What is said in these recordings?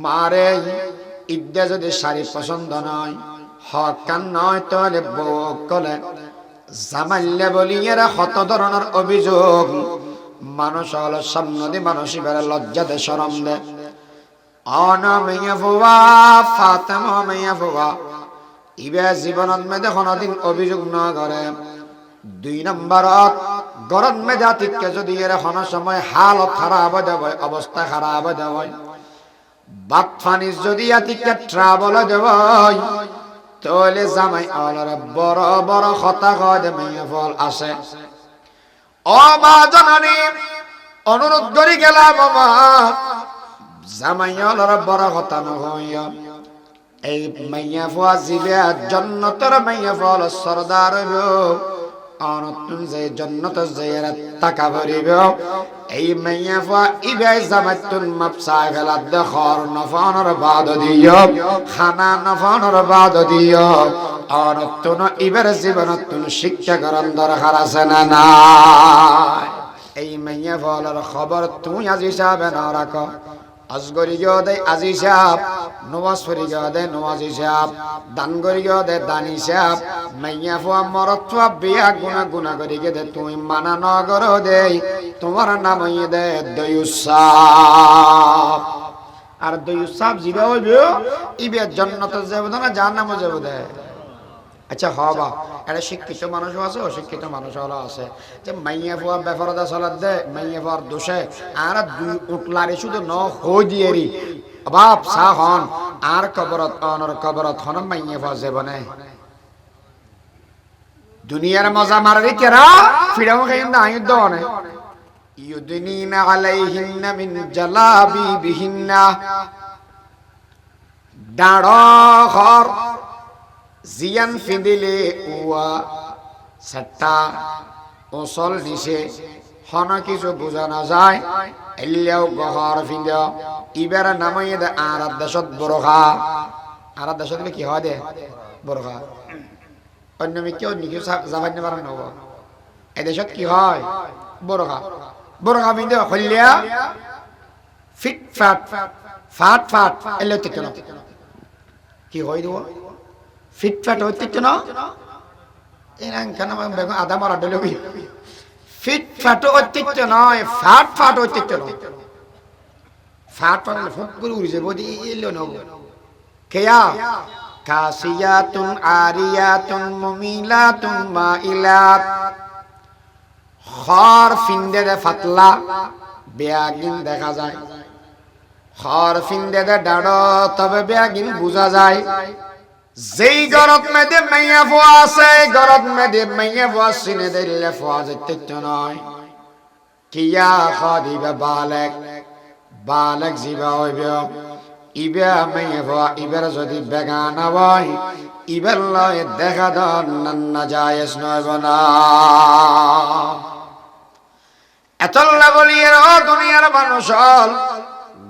মারে ইদ্যা যদি শাড়ি পছন্দ নয়, হকান নয়, তাহলে বউ কলে জামাইলে বলি এরা হত ধরনের অভিযোগ। মানুষ হলো সামনে দিয়ে মানুষ এবারে লজ্জা দে, শরম দে। অনা মাইয়া ফুয়া ফাতেমা মাইয়া ফুয়া ইবে জীবনত মেয়েদের কোনদিন অভিযোগ না করে। 2 নম্বরত গরত মেজাতিকে যদি এর কোনো সময় হালত খারাপ হয়ে যাবে, অবস্থা খারাপ হয়ে যাবে, বাত ফানিস যদি আতিকে ট্রাবল হয়ে যাবে, তাহলে জামাই আলার বড় বড় কথা কয় মেয়ে ফল আসে। ও মা জননী, অনুরোধ করি গেলাম বাবা, জামাই আলার বড় কথা নয়। এই মাইয়া ফুয়া জিবে জান্নাতের মাইয়া ফল সরদার হইব, অনতুন যে জান্নাত যে টাকা ভরিব। এই মাইয়া ফুয়া ইবে জামাতুন মাপসা গেলা দেখর নফানর বাদ দিও, খানা নফানর বাদ দিও। অনতুন ইবের জীবনতুন শিক্ষা গ্রহণ দরকার আছে না নাই? এই মাইয়া ফলের খবর তুই আজ হিসাবে না রাখো। আজগরি গিয়ে দেয় আজি সাপ, নমাজ পড়ি গিয়ে দেয় নমাজ হিসাব, দান করি গিয়ে দেয় দান হিসাব। মাইয়া ফুয়া মরত ফুয়া বিয়া গুণা গুণা করি গিয়ে দে তুই মানা নগর দেই, তোমার নাম হইয়ে দে দয়ুসাপ। আর দয়ুসাপ জিবে হইব ইবে জান্নাত যাবে না, জাহান্নামে যাবে দে। আচ্ছা হবা এটা শিক্ষিত মানুষ আছে, অশিক্ষিত মানুষ হলো আছে। যে মাইয়া ফুয়া বেফরদা চলার দে, মাইয়া ফুয়ার দোষে আর 2 উটলারে শুধু ন হই দিয়েরি বাপ সাহ হন আর কবরত অনর কবরত হন মাইয়া ফুয়া জীবনে দুনিয়ার মজা মারি কেরা ফিরাও খাইন না আইদ দনে ইউদিনিনা আলাইহিন্না মিন জালাবিবিহিন্না। দাড় ঘর জিয়ান ফিদিলে উয়া সাতটা ওসল নিছে হন কিছু বোঝা না যায়। এলিয়াও গহর ফিন্দ ইবের নামই দে আর দেশত বরখা। আর দেশত কি হয় দে বরখা, অন্য কেউ নিকেও যাবাই না পারেন নব। এই দেশত কি হয় বরখা, বরখা ফিন্দ হলিয়া ফিট ফাট ফাট ফাট এলে ঠিক না কি হয় দেব ফিটফাট হইতে না এখানে আধা মারা ডলে ফিটফাট অতিরিক্ত নয়, ফাট ফাট অতিরিক্ত নয়। ফাট ফাট ফুট করে উড়ে যাবো এলো নব। কেয়া কাসিয়াতুন আরিয়াতুন মুমিলাতুন মাইলাত। খর ফিন্দে দে ফাতলা বেয়াগিন দেখা যায়, খর ফিন্দে দে ডাড় তবে বেয়াগিন বোঝা যায়। যেই গরত মেদে মাইয়া ফুয়া আছে, গরত মেদে মাইয়া ফুয়া সিনে দিলে ফুয়া যেতে নয়। কিয়া খাদিবা বালেক, বালেক জিবা হইব ইবে মাইয়া ফুয়া ইবের যদি বেগানা হয় ইবের লয় দেখা দন না জায়েজ নয় না। এতল্লা বলিয়ে দুনিয়ার মানুষ হল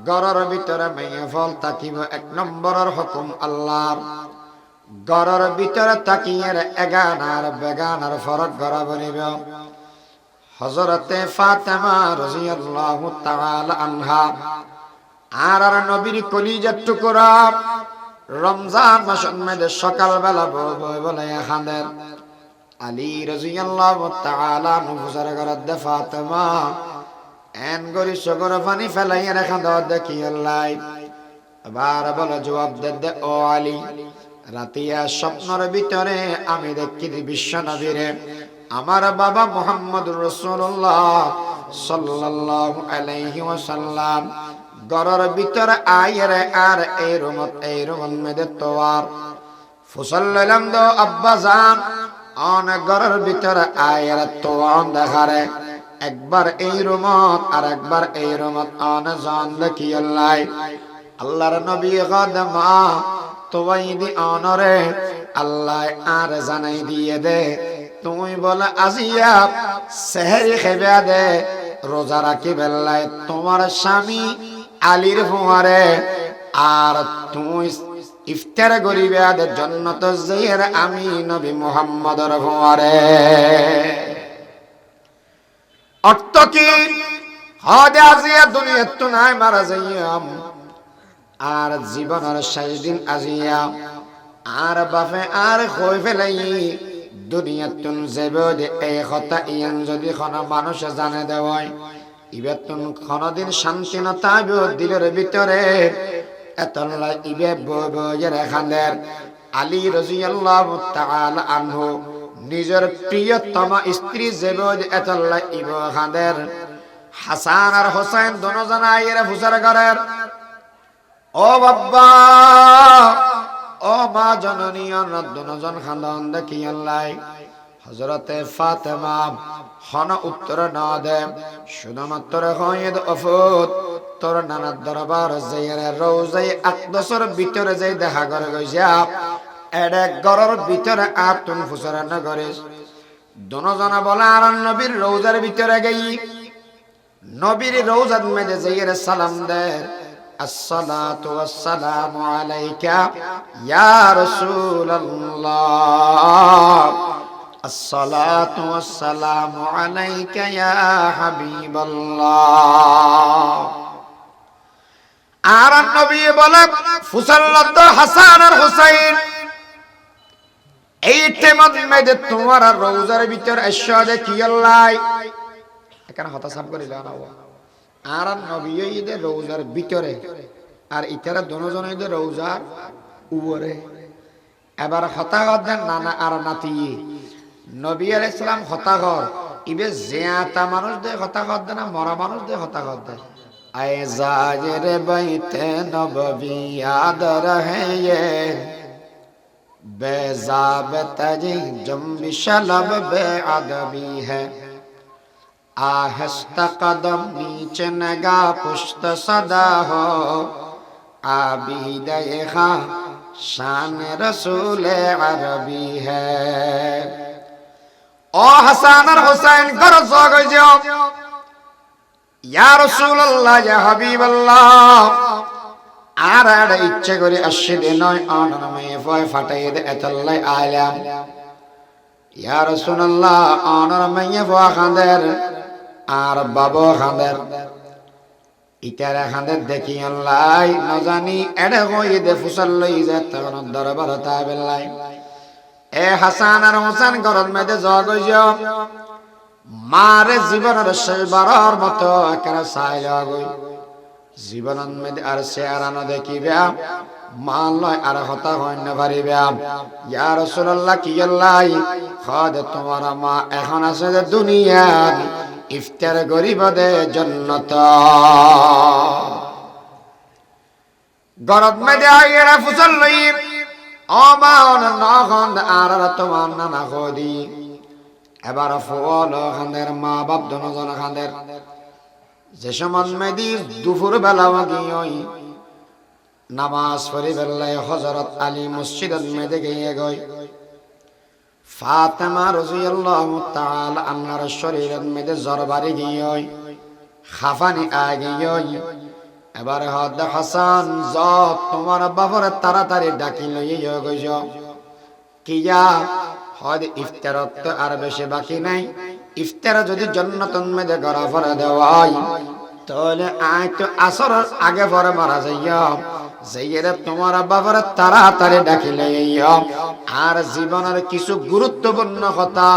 গরর ভিতরে মাইয়া ফল তাকিব 1 নম্বরের হুকুম আল্লাহর। গরর ভিতরে তাকিয়ে এগানার বেগানার ফরক গড়া বনিব। হযরতে ফাতেমা রাদিয়াল্লাহু তাআলা আনহা আর নবীর কলিজার টুকরা রমজান মাসের মধ্যে সকাল বেলা বলে খানের আলী রাদিয়াল্লাহু তাআলা নবুজার গরদ ফাতেমা এন গরি সগর পানি ফেলাইয়া রেখা দাও দেখি আল্লাহ আবার বলে জবাব দে ও আলী, রাতিয়া স্বপ্নের ভিতরে আমি দেখি বিশ্ব নবীরে আমার বাবা মুহাম্মদুর রাসূলুল্লাহ সাল্লাল্লাহু আলাইহি ওয়াসাল্লাম গরর ভিতরে আইরে আর এই রুমত মেদে তোয়ার ফুসাল্লাম দো আব্বা জান অন গরর ভিতরে আইরে তোয়ান দেখারে একবার এই রুমত আর একবার এই রুমত অন জান দেখি আল্লাহ আল্লাহর নবী গাদমা তোয়াইদি অনরে আল্লাহ আর জানাই দিয়ে দে তুমি বলে আজিয়া সেহরি খেবে দে রোজা রাখি বেলায় তোমার স্বামী আলীর ফুয়ারে আর তুমি ইফতার করিবে দে জান্নাত যাইয়ের আমি নবী মুহাম্মদর ফুয়ারে। অর্থ কি হদে আজিয়া দুনিয়া তো নাই মারা যাইয়াম আর জীবনের শেষ দিন আজিয়া আর বাপে আর কই ফেলাই দুনিয়াতুন যাবে এই কথা ইয়ান যদি কোনো মানুষ জানে দেওয়ায় ইবেতুন কোনদিন শান্তি না থাকবে দিলের ভিতরে এতলা ইবে বয়ে রাখানের আলী রাদিয়াল্লাহু তাআলা আনহু নিজের প্রিয়তম স্ত্রী যাবে এতলা ইবে খানের হাসান আর হোসেন দুজন আইরে ফুসার করেন ও বাবা ও মা জননী দুজন খানদান দেখি আল্লাহ হযরতে ফাতেমা হন উত্তর না দে শুধুমাত্র হয়দ অফুত তোর নানার দরবার যাইরে রওজায়ে আকদাসের ভিতরে যাই দেখা করে গইছা এডে ঘরের ভিতরে আতুন ফুসারা না করে দুজন বলে আর নবীর রওজার ভিতরে গই নবীর রওজার মধ্যে যাইরে সালাম দে আসসালাতু ওয়াসসালামু আলাইকা ইয়া রাসূলুল্লাহ আসসালাতু ওয়াসসালামু আলাইকা ইয়া হাবিবাল্লাহ আর নবী বলে ফুসাল্লাত হাসান আর হুসাইন এই টাইমের মধ্যে তোমার রওজার ভিতর এসে দেখি আল্লাহ এখানে হতা সাব করিল না আর নবী ঈদের রওজার ভিতরে আর ইতারা দুজন ঈদের রওজার উপরে এবার হতাগত দেন নানা আর নাতি নবী আলাইহিস সালাম হতাগত ইবে জিয়াতা মানুষ দে হতাগত দেন মরা মানুষ দে হতাগত দেন আয়ে জাজের বাইতে নববী याद रहे ये बेजाबत जी जंबिश लब बेअदबी है आहस्ता कदम नीचे नगा पुश्त सदा हो आबिद खा शान रसूल अरबी है ओ हसन और हुसैन कर सो गयो या रसूल अल्लाह या हबीब अल्लाह আর ইচ্ছে করে আসিদে নয় অনমে ফয় ফাটাই দে এতলাই আলাম ইয়া রাসূলুল্লাহ অনমে ফয় খাদের আর বাবা খাদের ইতারা খাদের দেখি আল্লাহ না জানি এডে হই দে ফুসাল লই যে তখন দরবার তাবেলাই এ হাসান আর হোসেন ঘরের মধ্যে জগজ মারে জীবনের শেষবারের মতো একরা সাইলা গই জীবনের মধ্যে আর চেহারা দেখিবে মা লয় আর হতা হয় না পারিবে ইয়া রাসূলুল্লাহ কি আল্লাহ খোদ তোমার মা এখন আছে যে দুনিয়ার ইফতার গরিব দে জান্নাত গরব মধ্যে আইরা ফুসল লই ও মা না খন্দ আর তোমার নানা খদি এবার ফুল খানের মা বাপ দুজন খানের যে সময় মেদি দুপুর বেলা গিয়ে নামাজ পড়ি বেলায় হযরত আলী মসজিদের মধ্যে গিয়ে গই ফাতেমা রাদিয়াল্লাহু তাআলা আনহার শরীরের মধ্যে জরবারি গিয়ে খাফানি আগিয়ে এবার হদ হাসান যত তোমার বাবার তাড়াতাড়ি ডাকি লইয়া গইছ কিয়া হদ ইফতারত আর বেশি বাকি নাই ইফতার যদি জান্নাতের মধ্যে গড়া ফরে দেওয়াই তাহলে আয় তো আসরের আগে পরে মারা যাইয়া যাইরে তোমার বাবার তাড়াতাড়ি ডাকিলে আর জীবনের কিছু গুরুত্বপূর্ণ কথা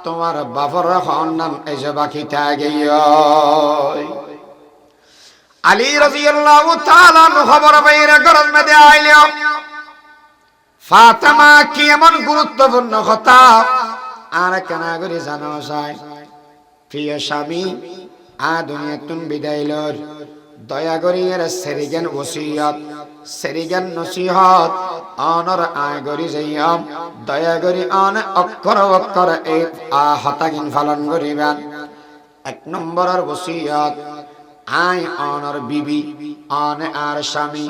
তোমার বাবার নাম এসে বাকি থাকে আলী রাদিয়াল্লাহু তাআলা খবর বাইরে ঘরের মধ্যে আইলো ফাতেমা কি এমন গুরুত্বপূর্ণ কথা আর কেন করে জানো যায় প্রিয় স্বামী আ দুনিয়াতুন বিদায় লর দয়া করি এর সেরিগান ওসিয়ত সেরিগান নসিহত অনর আয় করি যাইয়াম দয়া করি অন অক্ষর অক্ষর এই হতাগিন পালন করিবেন এক নম্বরের ওসিয়ত আয় অনর বিবি অনে আর স্বামী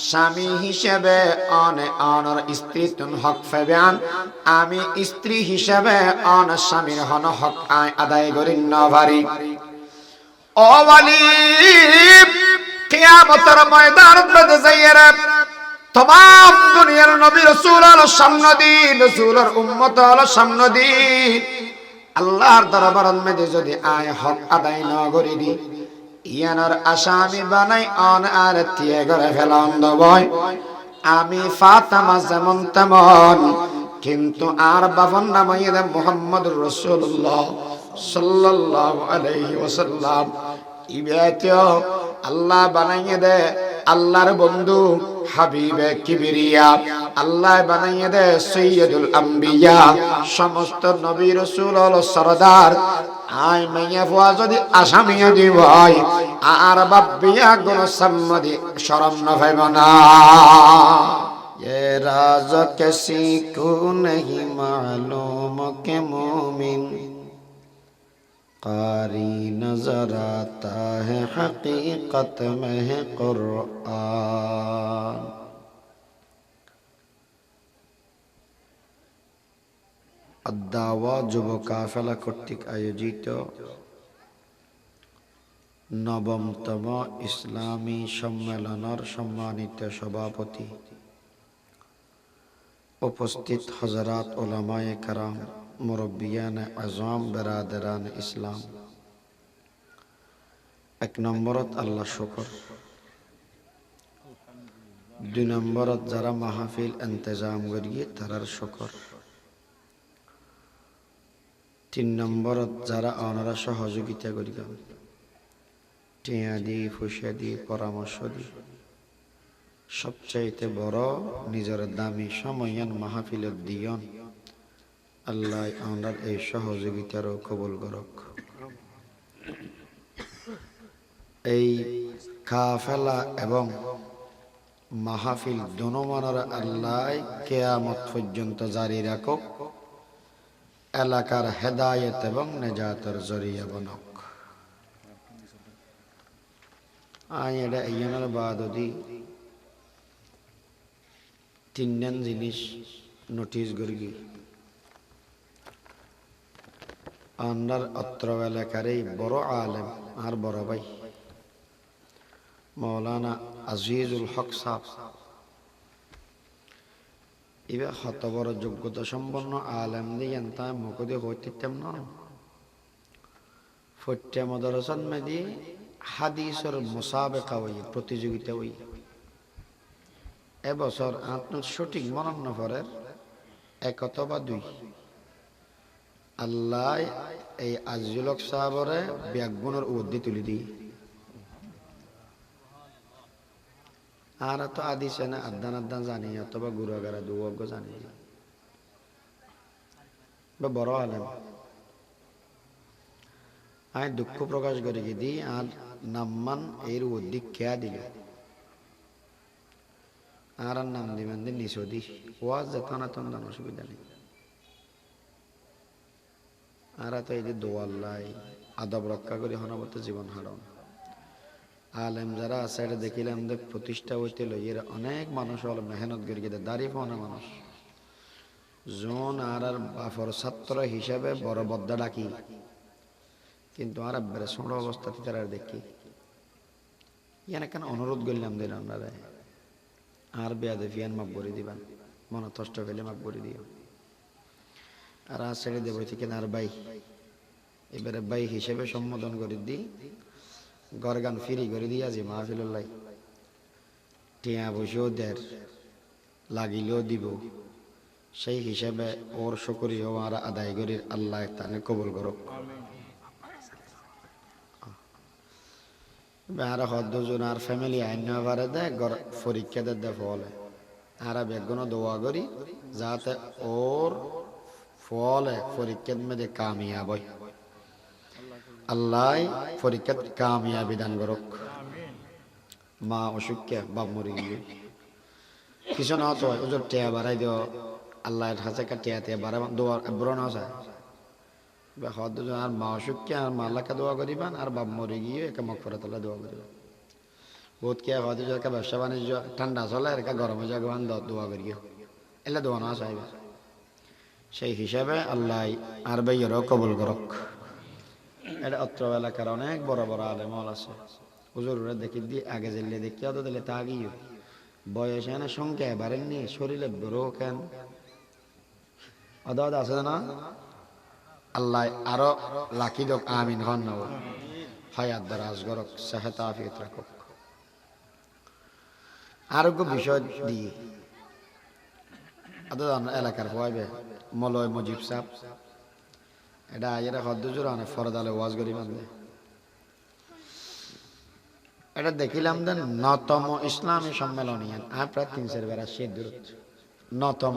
স্বামী হিসেবে অনে অনর স্ত্রী তুন হক ফেবেন আমি স্ত্রী হিসেবে অন স্বামীর হন হক আয় আদায় করি নভারি ও ওয়ালি কিয়ামতের ময়দানত মধ্যে যাইরা तमाम दुनियार नबी रसूल सामने दी रसूलर उम्मत सामने दी আল্লাহর দরবারের মধ্যে যদি আয় হক আদায় না করি দি ইয়ানার আসামি বানাই অন আর তিয়ে করে ফেলান দবয় আমি ফাতেমা যেমন তেমন কিন্তু আর বাবার নাম হইয়া মুহাম্মদুর রাসূলুল্লাহ সাল্লাল্লাহু আলাইহি ওয়াসাল্লাম ইবাতিও আল্লাহ বানাইয়ে দে আল্লাহর বন্ধু হাবিবে কিবরিয়া আল্লাহ বানাইয়ে দে সৈয়দুল আম্বিয়া সমস্ত নবী রাসূল সরদার আই মাইয়া ফুয়া যদি আসামিয়া দি ভাই আর বাবিয়া গুণ সম্মদি শরম না পাইব না ये राज किसी को नहीं मालूम के मोमिन कारी नजर आता है हकीकत में है कुरान अद्दावा যুব কাফেলা কর্তৃক আয়োজিত নবমতম ইসলামী সম্মেলনের সম্মানিত সভাপতি उपस्थित हजरात उलमाए कराम मुरब्बियान आज़म बरादरान इस्लाम एक नम्बरत अल्लाह शुक्र दुई नम्बरत जरा महफिल इंतजाम करिए तरर शुक्र तीन नम्बरत जरा आनारा सहयोगिता करिए टिया दी फुशिया दी परामर्श दी সবচাইতে বড় নিজের দামি সময়ান মাহফিলত দিয়ন আল্লাহ আমাদের এই সহযোগিতারও কবুল করুক এই কাফেলা এবং মাহফিল দোনোমানের আল্লাহ কিয়ামত পর্যন্ত জারি রাখুক এলাকার হেদায়েত এবং নেজাতের জরিয়া বানুক এটা ইয়ানের বাদদি তিনজন জিনিস নোটিশ করি আন্নার অত্র এলাকারই বড় আলেম আর বড় ভাই মৌলানা আজিজুল হক সাহেব এবার হত বড় যোগ্যতা সম্পন্ন আলেম দিয়েন তাই মুখদে হইতেম না ফট্টা মাদ্রাসাত মেদি হাদিসের মুসাবাকা হই প্রতিযোগিতা হই এবছর আপনার সঠিক মনন নফরের এক অথবা দুই আল্লাহ এই আজিজুল হক সাহেবরে ব্যাগুণের উদ্দি তুলি দিই আর তো আদিছে না আদান আদান জানি অথবা গুরুগারা দুয়োগ্য জানি বা বড় আলেম আমি দুঃখ প্রকাশ করি দিই আর নাম্মান এর উদ্দি খেয়া দিল আর নাম দিবেন দিন নিশোদি ওয়াজ যেতানা তন্দান অসুবিধা নেই আর তো এই যে দোয়াল্লাই আদব রক্ষা করে হনবত জীবন হারান আলেম যারা আছে এটা দেখিলাম যে প্রতিষ্ঠা হইতে লইয়ের অনেক মানুষ হল মেহনত করি গিয়ে দাঁড়ি পাওয়া মানুষ জন আর বাফর ছাত্র হিসাবে বড় বদ্দা ডাকি কিন্তু আর বেড়ে ছোট অবস্থাতে তারা দেখি ইয়ান কেন অনুরোধ করলাম দিন আপনারা আর বেয়াদে ফিয়ান মাপ করে দিবেন মনে কষ্ট ফেলে মাপ করে দিও আর আজ ছেড়ে দেবো ঠিক আর ভাই এবারে ভাই হিসেবে সম্বোধন করে দিই গরগান ফিরি করে দিয়ে আজি মাহফিল্লাহ টিয়া বসেও দের লাগিলেও দিব সেই হিসেবে ওর শুকরিয়া আর আদায় করি আল্লাহ তাকে কবুল করুক আর হদ্দজন আর ফ্যামিলি আইন পারে দেয় পরীক্ষা দে ফলে আর বেগুনো দোয়া করি যাতে ওর ফলে পরীক্ষার মধ্যে কামিয়াব হয় আল্লাহ পরীক্ষাত কামিয়াবি দান করুক মা অসুখকে বাপ মরে গিয়ে কিছু না তো ওজোর টিয়া বাড়াই দিও আল্লাহর হাতে টিয়া টিয়া বাড়াই দোয়া বুড়ো না যায় হদ্দজন আর মা অসুখকে আর মা আল্লাহকে দোয়া করিবান আর বাপ মরে গিয়ে একে মকফরাত আল্লাহ দোয়া করিবেন বহুত কে হদ্দজন ব্যবসা বাণিজ্য ঠান্ডা চলে একা গরমে জাগবান দোয়া করিও এলে দোয়া না চাইবে সেই হিসাবে আল্লাহ আর ভাইয়েরও কবুল করুক এটা অত্র এলাকার অনেক বড় বড় আলেমল আছে হুজুরে দেখি দিয়ে আগে জেলে দেখি অত দিলে তা গিয়ে বয়স এনে সংখ্যা বাড়েননি শরীরে বড় কেন অদ আছে না আল্লাহ আরো লাখি দোক আমিন হন না হায়াত দারাজ করক, সেহত আফিয়ত রাখক। আরোগ্য বিষয় দিয়ে এলাকার পাইবে মলয় মজিব সাহ এটা এরা হদ্দুজুর অনেক ফরদালে ওয়াজ করি বান্ধে এটা দেখিলাম দেন নতম ইসলামী সম্মেলন আর প্রায় 300 বেড়া সে দূরত্ব নতম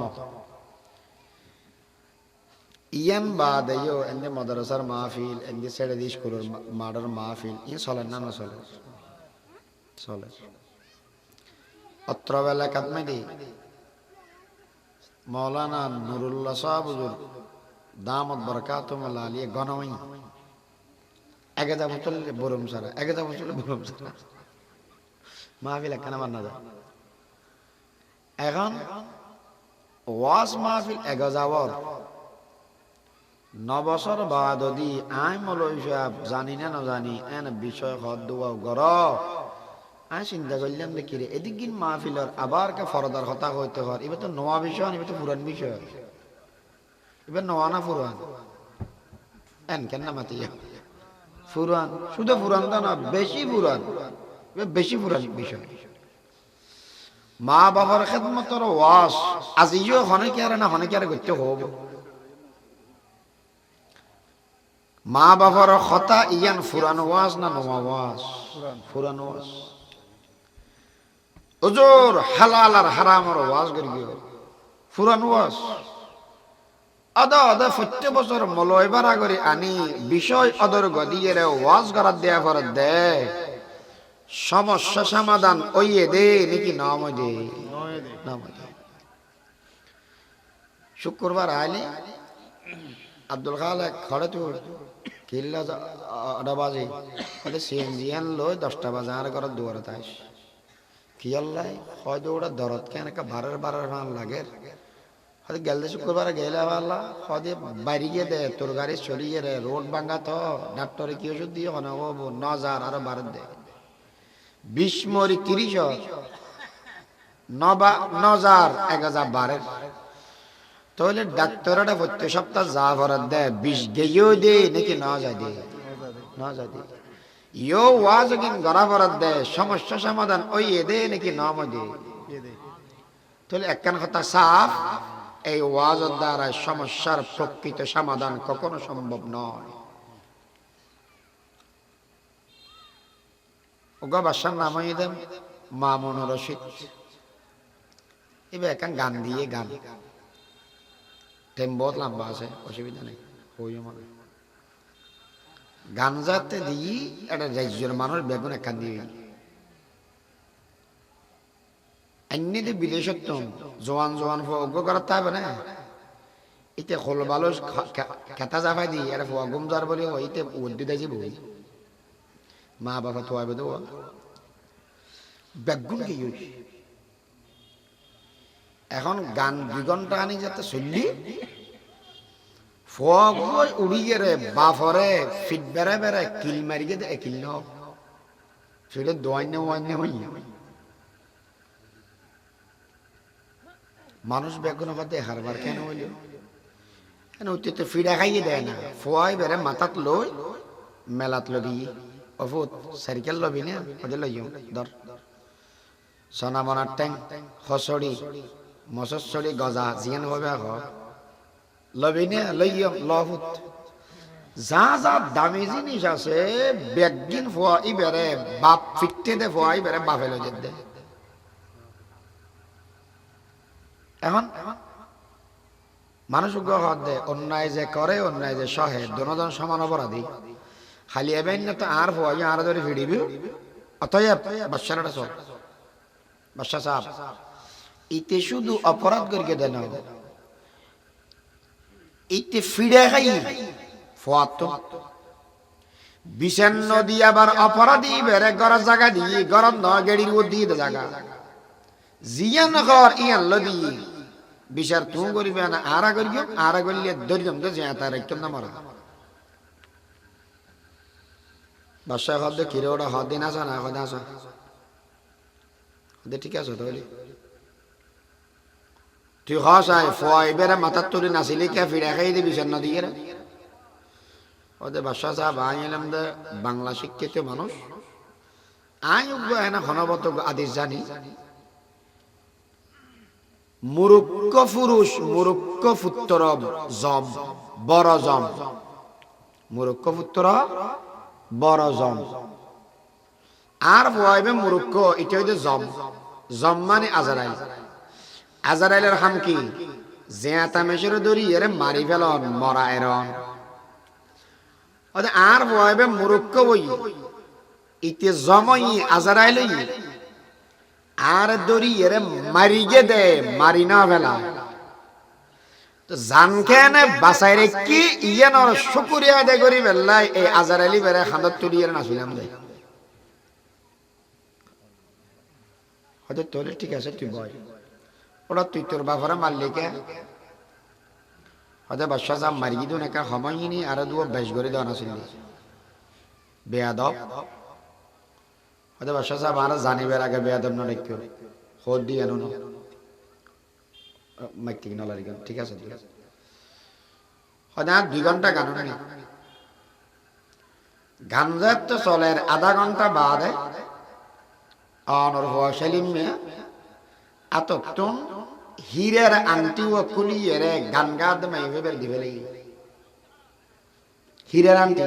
ইয়ান বাদ এনে মাদ্রাসার মাহফিল এনে ছেড়ে দিয়ে স্কুলের মাডার মাহফিল ই চলে না চলে চলে অত্র এলাকাত মেদি মৌলানা নুরুল্লাহ সাহেব হুজুর দামত বরকাতুহুল আলিয়া গণমাই আগে যাব চলে বরম সারা আগে যাব চলে বরম সারা মাহফিল কেন মানা যায় এখন ওয়াজ মাহফিল এগো যাওয়ার 9 বছর বাদ যদি আই মৌলভী সাহেব জানি না জানি এন বিষয় হদ দোয়া গর আমি চিন্তা করলাম দেখি রে এদিক দিন মাহফিলের আবার কে ফরদার কথা হইতে হয় এবার তো নয়া বিষয় এবার তো পুরান বিষয় এবার নয়া না পুরান এন কেন না মাতিয়া পুরান শুধু পুরান তো না বেশি পুরান বেশি পুরান বিষয় মা বাবার খেদমতর ওয়াজ আজিও হনে আর না হনে আর করতে হব মা বাবার কথা ইয়ান পুরান ওয়াজ না নয়া ওয়াজ পুরান ওয়াজ হুজুর হালাল আর হারামের ওয়াজ করিও পুরান ওয়াজ আদা আদা প্রত্যেক বছর মলয়বার করে আনি বিষয় অদর গদিয়ে ওয়াজ করার দেয়া ফরত দে সমস্যা সমাধান ওইয়ে দে নাকি নাম দে নাম দে শুক্রবার আইলে আব্দুল খালেক খড়ে তো কিল্লা 8 বাজে ওদের সিএনজি আনলো 10টা বাজে আর ঘর দুয়ারে তাইস কি আল্লাহ হয়তো ওটা দরদ কেন বারের ফান লাগে হয়তো গেলে শুক্রবার গেলে আল্লাহ হয়তো বাইরে গিয়ে দে তোর গাড়ি চলিয়ে রে রোড ভাঙ্গা তো ডাক্তারে কি ওষুধ দিয়ে অনেক 9,000 আরো 12 দে 20 মরি 30 9,000 1012 তাহলে ডাক্তারটা প্রত্যেক সপ্তাহ যা ভরাত দেয় 20 গেয়েও দে নাকি না যায় দে না যায় দে ইয়ো ওয়াজ কিন গড়া ভরাত দেয় সমস্যা সমাধান ওই দে নাকি নাম দে তাহলে একখান কথা সাফ এই ওয়াজের দ্বারা সমস্যার প্রকৃত সমাধান কখনো সম্ভব নয় ওগা বাসার নাম দেন মামুন রশিদ এবার একখান গান দিয়ে গান টাইম বহুত লম্বা আছে অসুবিধা নেই হইও মানে গান যাতে দিই একটা রাজ্যের মানুষ বেগুন একখান দিয়ে এমনিতে বিদেশত জোয়ান জোয়ান অজ্ঞ করার থাকবে না এতে খোল ভালো খেতা জাফাই দিই এটা ফোয়া গুম যার বলে এতে উদ্দি দেয় বই মা বাবা তো আইবে তো বেগুন কি এখন গান 2 ঘন্টা আনি যাতে চললি ফগ উড়িয়ে রে বাফরে ফিট বেড়ে বেড়ে কিল মারিয়ে দে কিল ন সেটা দোয়াইনে ওয়াইনে হই মানুষ বেগুন বাদে হারবার কেন হইল কেন ওতে তো ফিডা খাইয়ে দেয় না ফোয়াই বেড়ে মাথাত লই মেলাত লবি অফুত সাইকেল লবি না ওদের লইও ধর সোনা মনার ট্যাং হসড়ি মসড়ি গজা জিয়ান হবে লবি না লইও লফুত যা যা দামি জিনিস আছে বেগিন ফোয়া ইবেরে বাপ ফিটতে দে ফোয়া ইবেরে বাপে লই দে এখন মানুষ হাত দে অন্যায় যে করে অন্যায় যে সহে দুজন সমান অপরাধী খালি এবেন না তো আর ফোয়া আর ধরে ফিরিবি অতএব বাদশাটা সব বাদশা সাহেব ইতে শুধু অপরাধ করিকে দেন ইতে ফিরে খাই ফোয়া তো বিছান্ন দিয়ে আবার অপরাধী বেড়ে গড়ার জায়গা দিয়ে গরম ন গেড়ির ও দিয়ে দে জায়গা জিয়ান ঘর ইয়ান লদি বিচার তুই করিবে না আরা করিও আরা করলে দরিদ্র তো যে তার একদম না মারা বাদশা হদ কিরে ওটা হদ দিন আসা না হদ আসা ঠিক আছে তাহলে তুই হস আয় ফয় বেড়ে মাথার তুলে নাচিলি কে ফিরে খাই দিবি বিচার না দিয়ে ওদের বাদশাহ সাহেব আইলাম দে বাংলা শিক্ষিত মানুষ আই না ঘনবত আদেশ জানি মুরুক্ক পুরুষ মুরুক্ক পুত্র জম বড় জম মুরুক্ক পুত্র বড় জম আর বয়বে মুরুক্ক এটা হইতে জম জম মানে আজারাইল আজারাইলের হাম কি জেতা মেশরে দড়ি এর মারি ফেলন মরা এরন আর বয়বে মুরুক্ক বই ইতে জমই আজারাইলই আর দড়ি এর মারিগে দে মারি না ফেলা তো জানকেন বাসায় রে কি ইয়ানোর শুকরিয়া দে করি বেল্লাই এই আজারাইলি বেরে খান্দত তুলি এর নাছিলাম দে হয়তো তোর ঠিক আছে তুই বয় ওরা তুই তোর বাবারা মারলি কে হয়তো বাদশাহ সাহেব মারি গিয়ে একা সময়নি আর দু বেশ করে দেওয়া নাছিল বেয়াদব হয়তো বাদশাহ সাহেব আর জানিবার আগে বেয়াদব না রেখে খোদ দিয়ে আনো না মাইক নলারি গান ঠিক আছে হয়তো আর 2 ঘন্টা গান নেই গান তো চলে আধা ঘন্টা বাদে অনর হওয়া সেলিম মিয়া আতক্তন হীরের আংটি ও কুলিয়ে গান গাদ মাই ভেবের দিবে হীরের আংটি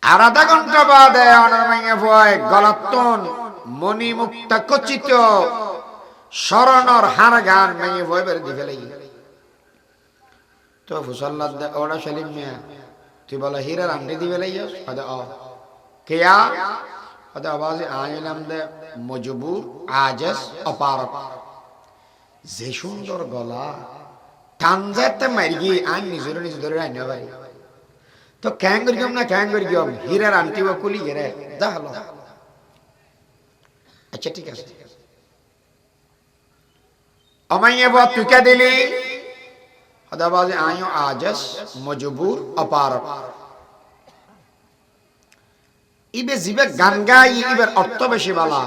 আর আধা ঘন্টা বাদে অনর মাইয়ে ভয় গলাতন মণি মুক্তা কচিত শরণর হার গান মাইয়ে ভেবের দিবে তো ফুসাল্লাদ ওরা সেলিম মিয়া তুই বলে হীরের আংটি দিবে লাইস হয়তো কেয়া হয়তো আওয়াজে আইলাম দে মজবুর আজেস অপারক যে সুন্দর গলা টানজাতে মারি আইন নিজের নিজে ধরে আইনা ভাই তো ক্যাং করিম না ক্যাং করিম হীরার আংটি বা কুলি গেরে যা হলো আচ্ছা ঠিক আছে আমায় বা তুই কে দিলি হয়তো আওয়াজে আইও আজেস মজবুর অপারক ইবে জিবে গান গাই ইবের অর্থ বেশি বালা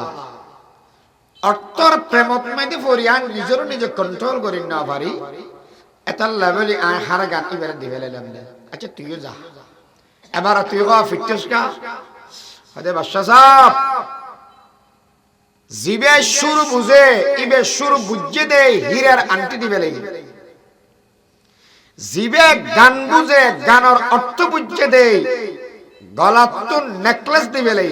অর্থর প্রেমত মেদি ফরিয়ান নিজের নিজে কন্ট্রোল করি না পারি এটা লেভেলে আই হার গান ইবের দিবে লেলাম আচ্ছা তুইও যা এবার তুই গো ফিটনেস কা হদে বাদশাহ সাহেব জিবে সুর বুঝে ইবে সুর বুঝে দে হীরার আংটি দিবে লাগি জিবে গান বুঝে গানের অর্থ বুঝে দে গলাত নেকলেস দিবে লাই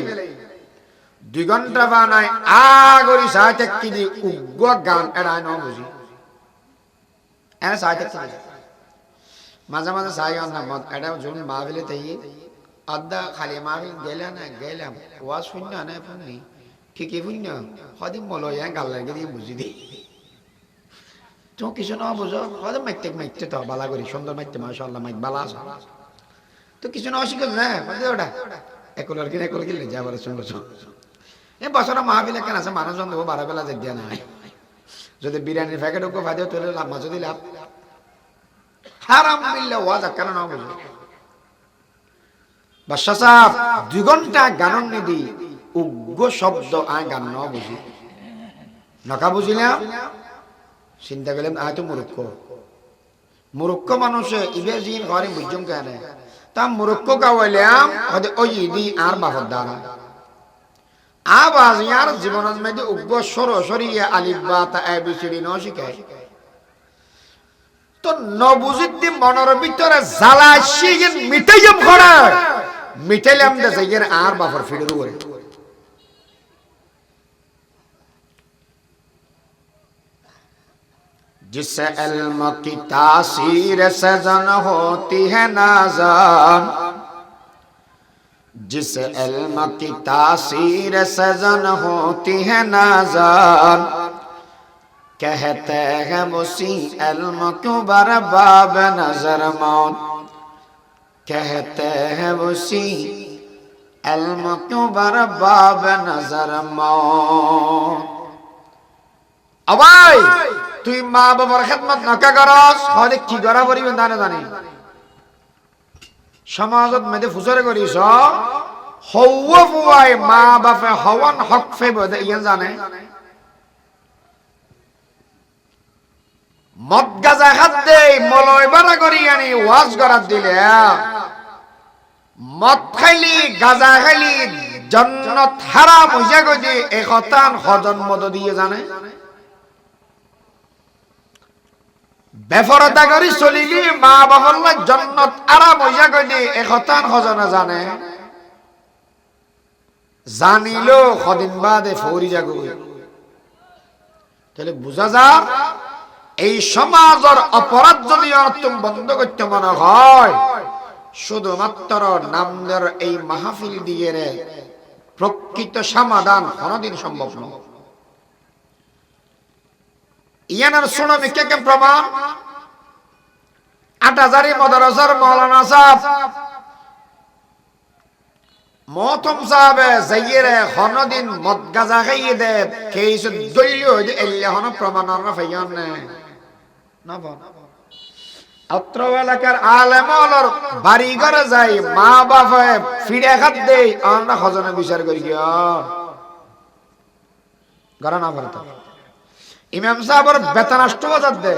2 ঘন্টা বানায় আগরি সাথে কি দি উগ্র গান এরা ন বুঝি এরা সাথে মাঝে মাঝে সাই না মত এটা যখন মাহফিলে তাই আদা খালি মাহফিল গেলাম ওয়াজ শুননা না শুনি ঠিকই শুননা হদি মলয়া গাল লাগে দি বুঝি দি তো কিছু না বুঝো হদি মাইতে তো বালা করি সুন্দর মাইতে মাশাআল্লাহ মাইক বালা আছে তো কিছু না অস্বীকার না বলতে ওটা একলার কিনে যাবার সঙ্গে এ বছরা মাহফিল কেন আছে মানুষজন দেবো 12 বেলা যে দিয়া নাই যদি বিরিয়ানির প্যাকেট ওকে ফাদিও তোলে লাভ মাছ দিলাম হারাম বিল্লাহ ওয়াজ কেন না বুঝো বাদশাহ সাহেব 2 ঘন্টা গান নিদি উগ্র শব্দ আয় গান না বুঝি নকা বুঝিলাম চিন্তা করলাম আয় তো মুরুক্ষ মানুষে ইবে জিন ঘরে বুঝুম কেন তা মুরুক্ষ গাওয়াইলাম হয়তো ওই ইদি আর বাহর দানা আবাজ ইয়ার জীবনের মধ্যে উগ্র সরাসরি আলিফ বা তা এবিসিডি ন শিখায় তো নবুজিদ্দি মনের ভিতরে জ্বালা শিগিন মিটাইম করে মিটাইলাম দে যাইয়ের আর বাফর ফিডের উপরে जिससे इल्म की तासीर से जन होती है नाज़ान जिससे इल्म की तासीर से जन होती है नाज़ान कहते हैं उसी इल्म क्यों बर्बाद नजर मौत कहते हैं उसी इल्म क्यों बर्बाद नजर मौत अवाई তুই মা বাবার খেদমত নকা করস হলে কি করা পরিবেন জানে জানি সমাজত মেদে ফুসরে করিস হওয়া ফুয়াই মা বাপে হওয়ান হক ফে বদে ইয়ান জানে মদ গাজা খাত দেই মলয় বাড়া করি আনি ওয়াজ করার দিলে মদ খাইলি গাজা খাইলি জান্নাত হারাম হইয়া গজি এই কথান হজন্ম দিয়ে জানে বেফরদা করি চলিলি মা বাবার জান্নাত আরাম হইয়া গজি এই কথান হজনা জানে জানিলো কদিন বাদে ফৌরি যাগো তাহলে বুঝা যা এই সমাজের অপরাধ যদি তুমি বন্ধ করতে মনে হয় শুধুমাত্র নামদের এই মাহফিল দিয়ে প্রকৃত সমাধান কোনদিন সম্ভব নয় ইয়ানার সুনামি কে কে প্রমাণ ৮০০০ মাদ্রাসার মাওলানা সাহেব মহতম সাহেবে যাইরে কোনদিন মদ গাজা খাইয়ে দে কেইস দলীয় হইতে এলে হন প্রমাণ না ফাইয়ান না অত্র এলাকার আলেমর বাড়ি ঘরে যাই মা বাপে ফিরে খাত দেই আমরা খজনে বিচার করি গিয়া গড়া না পারত ইমাম সাহেবের বেতন ৮০০০ দে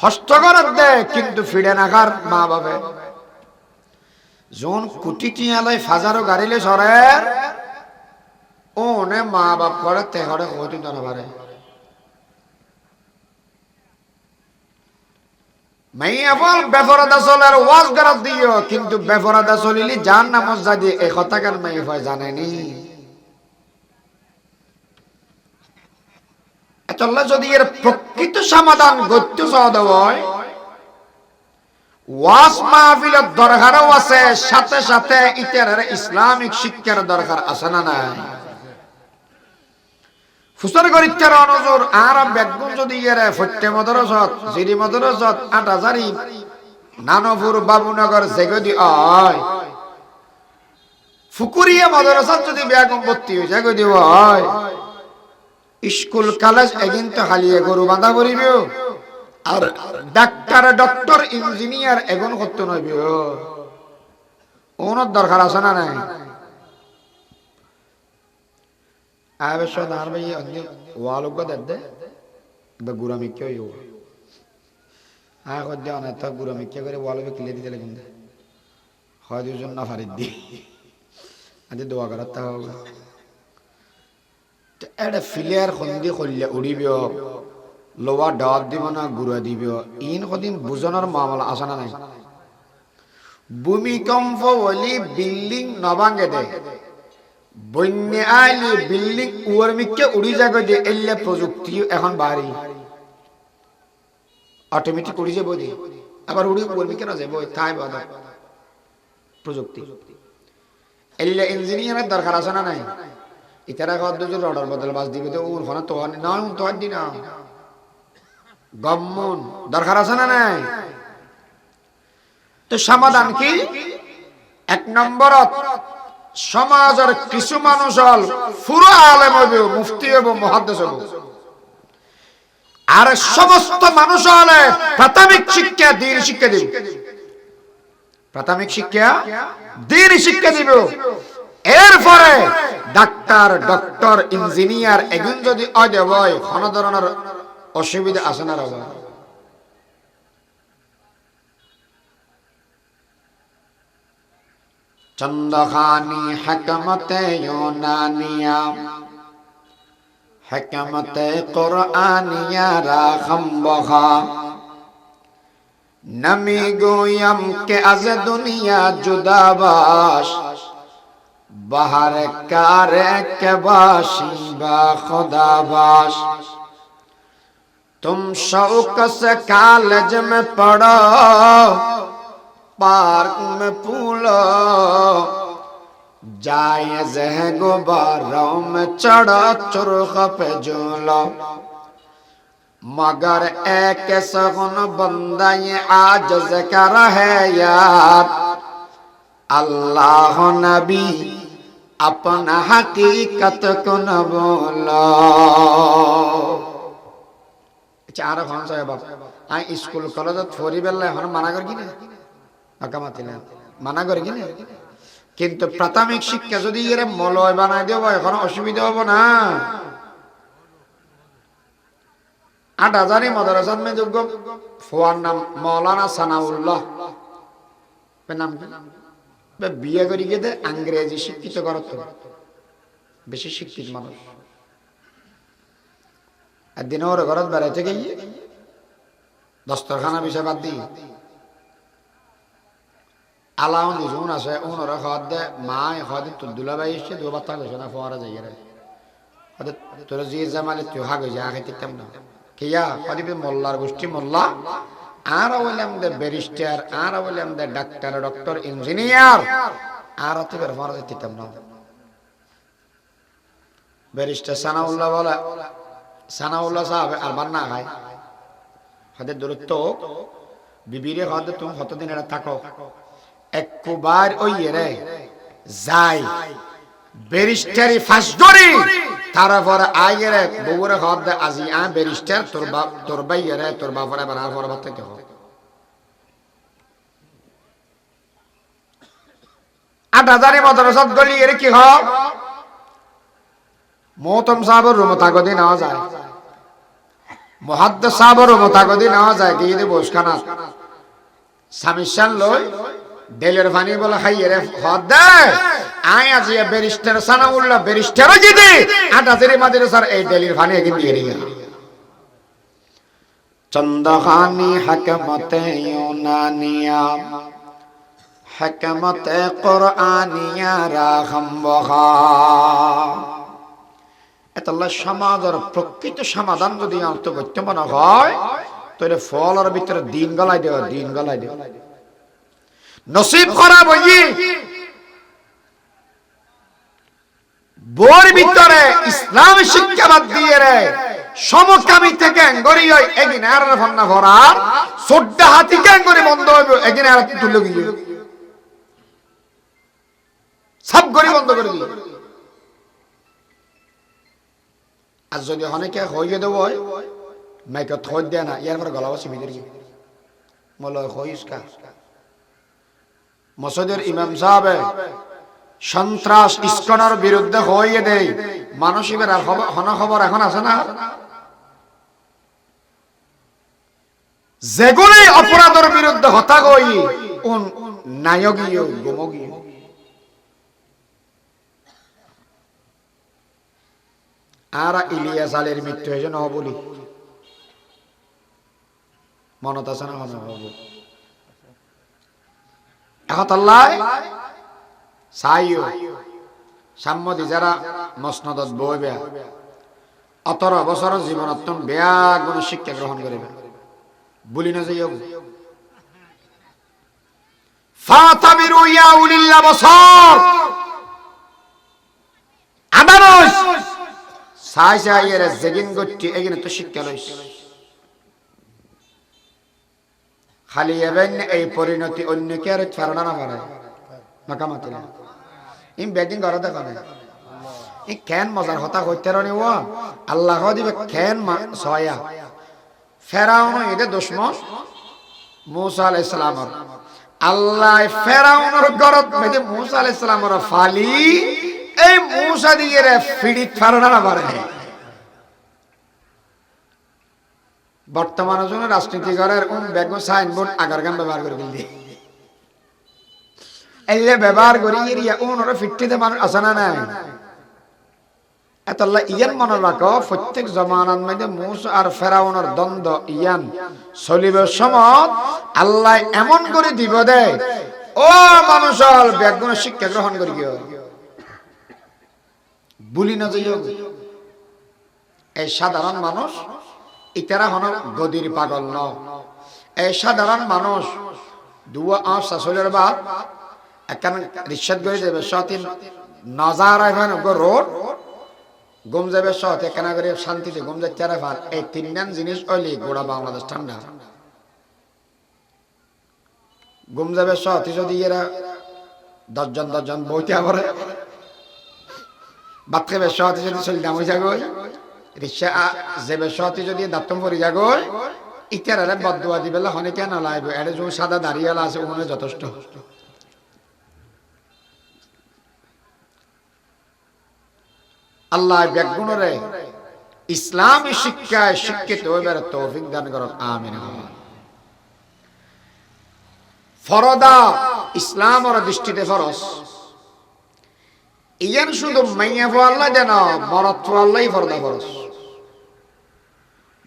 হস্ত করার দে কিন্তু ফিরে না খার মা বাপে जोन कुटी टियाले फाजारो गाड़ीले सरे ओने माँ बाप करे तेहरे कोटी तो न भरे मैं अपन बेफरदा सोलर वाज करत दियो किंतु बेफरदा सोलिली जान नामज जादी एक কথা কেন मैं इफा जाने नी এতলা যদি এর প্রকৃত সমাধান গত্য সদ হয় ওয়াজ মাহফিলের দরকারও আছে সাথে সাথে ইতারের ইসলামিক শিক্ষার দরকার আছে না নাই ফুসর গরিত্বের অনুজুর আর বেগুন যদি এরে ফট্টে মাদ্রাসাত জিরি মাদ্রাসাত ৮০০০ নানপুর বাবুনগর জেগদি আয় ফুকুরিয়া মাদ্রাসাত যদি বেগম ভর্তি হই জেগদি হয় স্কুল কলেজ এগিন তো হালিয়ে গরু বাঁধা পড়িবে আর ডক্টর ইঞ্জিনিয়ার এখন করতে নইবে ওনার দরকার আছে না নাই আবেশ দার ভাই অন্য ওয়ালুক দে গুরামি কে হইও কদ্দে অনেক গুরামি কে করে ওয়ালবে কিলে দিতে লাগেন হয় দুজন না ফারিদ দি আজ দোয়া করার তা হবে এটা ফিলিয়ার খন্দি করলে উড়িবে লোয়া ডাক দিব না গুড়া দিব ইন কদিন বুঝানোর মামলা আসা না নাই ভূমিকম্প হলি বিল্ডিং নভাঙ্গে দে বন্যা আইলি বিল্ডিং উয়ার মিকে উড়ি যাবে দে এলে প্রযুক্তি এখন বাড়ি অটোমেটিক উড়ি যাবে দে আবার উড়ি উয়ার মিকে না যাবে তাই বাদা প্রযুক্তি এলে ইঞ্জিনিয়ারের দরকার আছে না নাই ইতারা কত দুজন অর্ডার বদল বাস দিবে তো ওর ফোন তো না তো দি না গমন দরকার আছে না নাই তো সমাধান কি এক নম্বরত সমাজের কিছু মানুষ হল পুরো আলেম হবে মুফতি হবে মুহাদ্দিস হবে আর সমস্ত মানুষ হলে প্রাথমিক শিক্ষা দ্বীন শিক্ষা দিবে প্রাথমিক শিক্ষা দ্বীন শিক্ষা দিবে এরপরে ডক্টর ইঞ্জিনিয়ার এগুন যদি অদে হয় কোন ধরনের অসুবিধা আছে না রাবা চন্দখানি হকমতে ইউনানিয়া হকমতে কুরআনিয়া রাখম বখা নমি গোয়ম কে আজ দুনিয়া জুদাবাস বাহার কারে কে বাসি বা খুদাবাস तुम शौक से कॉलेज में पढ़ो पार्क में फूलो जायज़ है गुब्बारों में चढ़ो चुरख पे झूलो मगर एक सगुन बंदा ये आजिज़ कर है यार अल्लाह नबी अपना हकीकत को न बोलो चार खान साहेब आई स्कूल कॉलेज फोरी बेल्ला এখন মানা করি কিনা আকামাতিনা মানা করি কিনা কিন্তু প্রাথমিক শিক্ষা যদি এর মলয় বানাই দেব এখন অসুবিধা হবে না 8,000 মাদ্রাসাত মে যোগ্য ফোয়ার নাম মৌলানা সানাউল্লাহ নাম বিয়ে করি গিয়ে ইংরেজি শিক্ষিত করত বেশি শিক্ষিত মানুষ একদিন ওর ঘরত বেড়াইতে গিয়ে দস্তরখানা বিষয় বাদ দিই আলাউন দুজন আছে ওনারা খাওয়ার দেয় মা খাওয়া তোর দুলাভাই এসছে দু বাচ্চা গেছে না ফোয়ারা যাই রে তোর যে জামালে তুই হাগ হয়ে যায় খাইতাম না কিয়া কদিবে মোল্লার গোষ্ঠী মোল্লা আর বললাম দে ব্যারিস্টার আর বললাম দে ডাক্তার ডক্টর ইঞ্জিনিয়ার আর তো বের ফোয়ারা যাইতাম না ব্যারিস্টার সানাউল্লাহ বলে সানাউল্লাহ সাহেব আর বান্না খায় হাতের দূরত্ব বিবিরে হতে তুমি কতদিন এটা থাকো একবার ওই রে যাই ব্যারিস্টারি ফাঁস করি তারপর আগে রে বউরে হতে আজি ব্যারিস্টার তোর ভাই রে তোর বাপরে বানার পর বাদ থেকে হোক 8,000 মাদ্রাসাত গলি এর কি হোক মোহতম সাহেবের রুম তাগদি নেওয়া যায় মুহাদ্দিস সাহেবের রুম তাগদি নেওয়া যায় কি যদি বসখানা সামিশান লই ডেলের পানি বলে খাইয়ে রে হদে আয় আজি ব্যারিস্টার সানাউল্লাহ ব্যারিস্টারও যদি 8,000 মাদ্রাসার এই ডেলির পানি একদিন দিয়ে গেল চন্দখানি হকমতে ইউনানিয়া হকমতে কুরআনিয়া রাখম বখা এতলা সমাজের প্রকৃত সমাধান যদি অন্তর্গত্যমান হয় তাহলে ফলের ভিতরে দিন গলাই দেওয়া নসিব করা বই বোর ভিতরে ইসলাম শিক্ষাবাদ দিয়ে রে সমকামী থেকে এঙ্গরি হয় এগিন আর ফন্না ভরার সোড্ডা হাতি কে এঙ্গরি বন্ধ হইবে এগিন আর তুলে গিয়ে সব গরি বন্ধ করে দিল আর যদি অনেকে হইয়ে দেব মাইকে থই দেয় না ইয়ার পরে গলাও সিমিদের কি মল হইস কা মসজিদের ইমাম সাহেব সন্ত্রাস ইস্কনের বিরুদ্ধে হইয়ে দেয় মানসিকের আর খবর এখন আছে না যেগুলি অপরাধের বিরুদ্ধে হতা গই নায়কীয় গোমগীয় আর ইলিয়াস আলীর মৃত্যু হয়েছে ন বলি মনত আছে না মনে হবো এখন আল্লাহ চাইও সাম্মদি যারা মসনদত বইবে 18 বছরের জীবনত বেয়া কোন শিক্ষা গ্রহণ করিবে বলি না যাইও ফাতাবিরু ইয়া উলিল আবসার আদারস সাই সাই এর জেগিন গটি এগিনে তো শিক্ষা লইস খালি এবেন এই পরিণতি অন্য কে আর ছাড়না না পারে মাকামাতি না ইম বেগিন ঘরে দেখা না ই কেন মজার হতা কইতে রনি ও আল্লাহ দিবে কেন সয়া ফেরাউন এদের দুশমন মুসা আলাইহিস সালামর আল্লাহ ফেরাউনের ঘরত মেদে মুসা আলাইহিস সালামর ফালি এই মুসা দিয়ে রে ফিড়ি ছাড়না না পারে বর্তমানে জন্য রাজনীতি করার বেগম সাইনবোর্ড আগারগাম ব্যবহার করে দিল এলে ব্যবহার করি এরিয়া ওনারা ফিটতে মানুষ আসে না নাই এতলা ইয়ান মনে রাখো প্রত্যেক জমানার মধ্যে মুসা আর ফেরাউনের দ্বন্দ্ব ইয়ান চলিবার সময় আল্লাহ এমন করে দিব দে ও মানুষ বেগুন শিক্ষা গ্রহণ করি বলি না যাই এই সাধারণ মানুষ ইতারা হন গদির পাগল ন এই সাধারণ মানুষ দুয়া শাশুড়ের বাদ একখান রিক্সাত গড়ে যাবে সতিন নজার রোড গুম যাবে সত একখানা করে শান্তিতে গুম যাচ্ছে আর এই তিনজন জিনিস ওইলি গোড়া বাংলাদেশ ঠান্ডা গুম যাবে সত যদি এরা 10 জন বইতে আবার বাচ্চা বেশ সহতে যদি চলতাম হয়ে যাগো রিক্সা যে বেশ সহতে যদি দাঁতম পরি যাগো ইতারে বদুয়া দিবেলা হনে কেন লাইব এটা যে সাদা দাঁড়িয়েলা আছে ওখানে যথেষ্ট আল্লাহ বেগুনরে ইসলামী শিক্ষায় শিক্ষিত হইবার তৌফিক দান করুন, আমিন। ফরদা ইসলামের দৃষ্টিতে ফরজ। ইয়ান শুধু মাইয়া আল্লাহ দেন, মরত্ব আল্লাহ ফরদা ফরজ।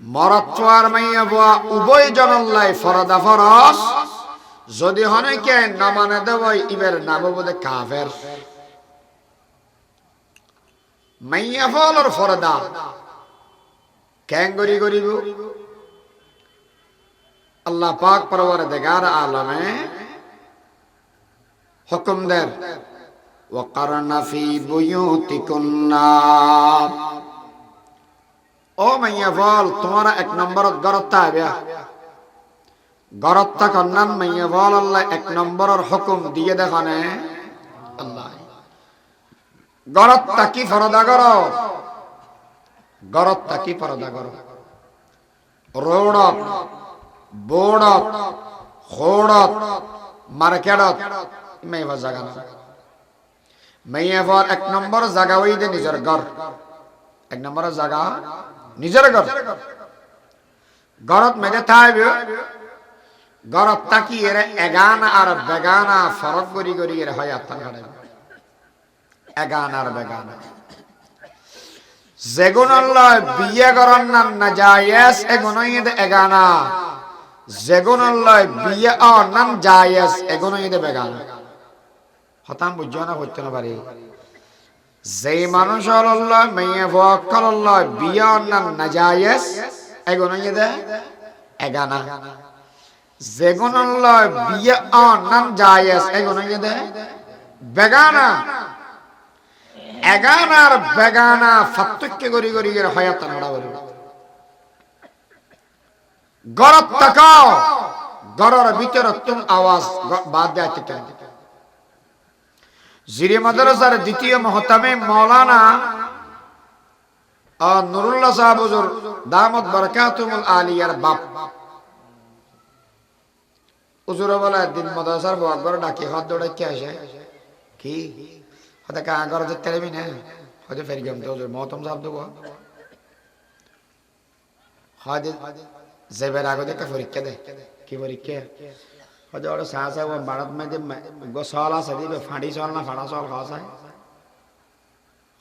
মরত্ব আর মাইয়া উভয় জন আল্লাহ ফরদা ফরজ। যদি অনেকে না মানে দেব ইবের নাম বোধে কাফের। মাইয়া ফলর ফরদা ক্যাঙ্গরি করিব আল্লাহ পাক পরওয়ারদিগার আলমে হুকুম দেন ওয়াকারনা ফি বুয়ুতিকুন্না। ও মাইয়া ফল তোমার এক নম্বরত গরত্তা আইবা। গরত্তা কন্নান মাইয়া ফল আল্লাহ এক নম্বরের হুকুম দিয়ে দেখানে আল্লাহ। গরত্তা কি ফরদা করো, গরত্তা কি ফরদা করো। রোডত, বোর্ডত, খোড়ত, মার্কেটত মেয়ে জায়গা না। মেয়ে এক নম্বর জায়গা ওই দে নিজের ঘর। এক নম্বরের জায়গা নিজের ঘর। ঘরত মেয়েদের থাকবে। ঘরত তাকি এর এগানা আর বেগানা ফরক করি করি এর হয় আত্মার ঘরে। এগানা আর বেগানা যেগুন আল্লাহ বিয়ে করার নাম না জায়েজ এগুনই এগানা। যেগুন আল্লাহ বিয়ে নাম জায়েজ এগুনই বেগানা। হতাম বুঝছো না হইতে না পারি। যেই মানুষ আল্লাহ মেয়ে ফকল আল্লাহ বিয়ে নাম না জায়েজ এগুনই এগানা। যেগুন আল্লাহ বিয়ে নাম জায়েজ এগুনই বেগানা। এগানার বেগানা ফাত্তক্য করি করি এর হয়াত নড়া বলি। গরত তাকাও, গরর ভিতরে তুম আওয়াজ বাদ দেয়। জিরে মাদ্রাসার দ্বিতীয় মহতামে মৌলানা নুরুল্লাহ সাহেব হুজুর দামত বরকাতুল আলিয়ার বাপ হুজুর বলে দিন মাদ্রাসার বকবর ডাকি হাত দৌড়াইতে আসে কি হতে কা আগর যে তেলবি না হতে ফের গেম তো হুজুর মহতম সাহেব দেব হতে জেবের আগে দেখে পরীক্ষা দে কি পরীক্ষা হতে ওর সাহা সাহেব ভারত মে যে গোসল আছে দিবে ফাঁড়ি চল না ফাড়া চল খাওয়া যায়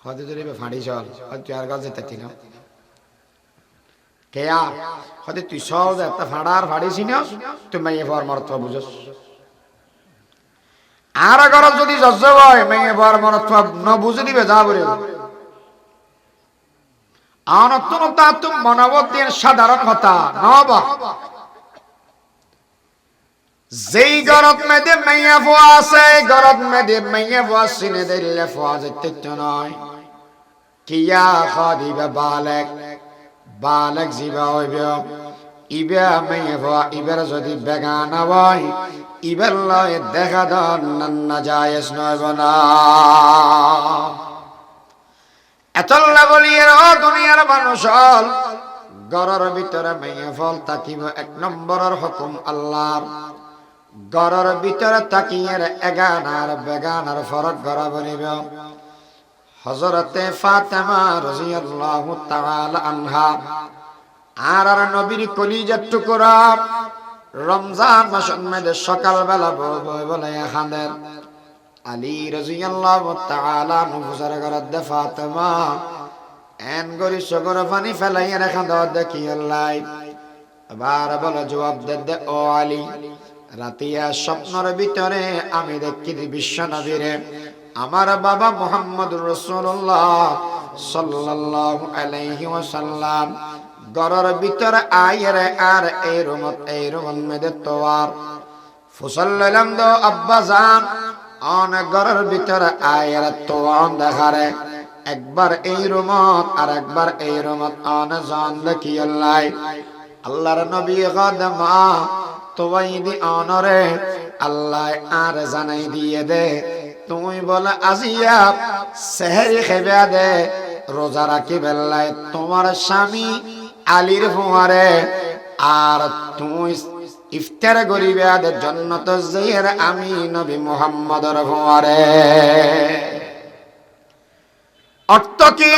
হতে দিবে ফাঁড়ি চল হতে তুই আর গাছ যেতে না কেয়া হতে তুই সহজ একটা ফাড়ার ফাড়ি চিনস তুই মেয়ে পর মরত্ব বুঝস আর আগর যদি যজ্ঞ হয় মেয়ে পর মরত্ব ন বুঝে দিবে যা বলে আনত্তনতা তুমি মনোবতের সাধারণ কথা নবা যেই গরত মেদে মেয়ে ফোয়া আছে গরত মেদে মেয়ে ফোয়া সিনে দিলে ফোয়া যেতে নয় কিয়া খাদিবে বালেক বালেক জিবা হইবে ইবে মেয়ে ফোয়া ইবের যদি বেগানা হয় ইবের লয় দেখা দন না জায়েজ নয় না এতলা বলিয়ে দুনিয়ার মানুষ গরর ভিতরে মেয়ে ফল তাকিব এক নম্বরের হুকুম আল্লাহর গরর ভিতরে তাকিয়ে এগানার বেগানার ফরক গড়া বলিব হযরতে ফাতেমা রাদিয়াল্লাহু তাআলা আনহা আর নবীর কলিজার টুকরা রমজান মাসের মধ্যে সকালবেলা বলে খাঁদের আলী রাদিয়াল্লাহু তাআলা নবুজার ঘরত ফাতেমা এন গরি সগর পানি ফেলাইয়া রেখা দাও দেখি আল্লাহ আবার বলে জবাব দে ও আলী রাতিয়া স্বপ্নের ভিতরে আমি দেখি বিশ্ব নবীরে আমার বাবা মুহাম্মদুর রাসূলুল্লাহ সাল্লাল্লাহু আলাইহি ওয়াসাল্লাম ঘরের ভিতরে আইরে আর এই রুমত মেদে তোয়ার ফুসাল্লাম দো আব্বা জান অন ঘরের ভিতরে আইরে তোয়ান দেখারে একবার এই রুমত আর একবার এই রুমত অন জান দেখি আল্লাহ আল্লাহর নবী গাদমা তোয়াইদি অনরে আল্লাহ আর জানাই দিয়ে দে তুমি বলে আজিয়া সেহরি খেবে দে রোজা রাখি বেলায় তোমার স্বামী আলীর ফুয়ারে আর তুমি ইফতার করিবে আদের জান্নাত যাইয়ের আমি নবী মুহাম্মদর ফুয়ারে অর্থ কি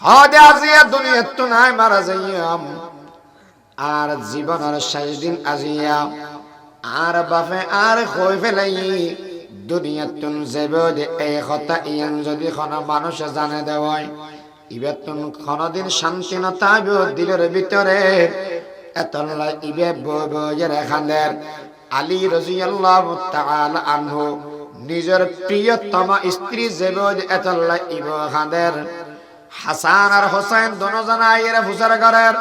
হদে আজিয়া দুনিয়া তো নাই মারা যাইয়াম আর জীবনের শেষ দিন আজিয়া আর বাপে আর কই ফেলাই দুনিয়াতুন যাবে এই কথা ইয়ান যদি কোন মানুষ জানে দেওয়ায় ইবেতুন কোনদিন শান্তি না থাকবে দিলের ভিতরে এতলা ইবে বয়ের খানের আলী রাদিয়াল্লাহু তাআলা আনহু নিজের প্রিয়তমা স্ত্রী যাবে এতলা ইবে খানের হাসান আর হোসেন দুজন আইরা ফুসার করেন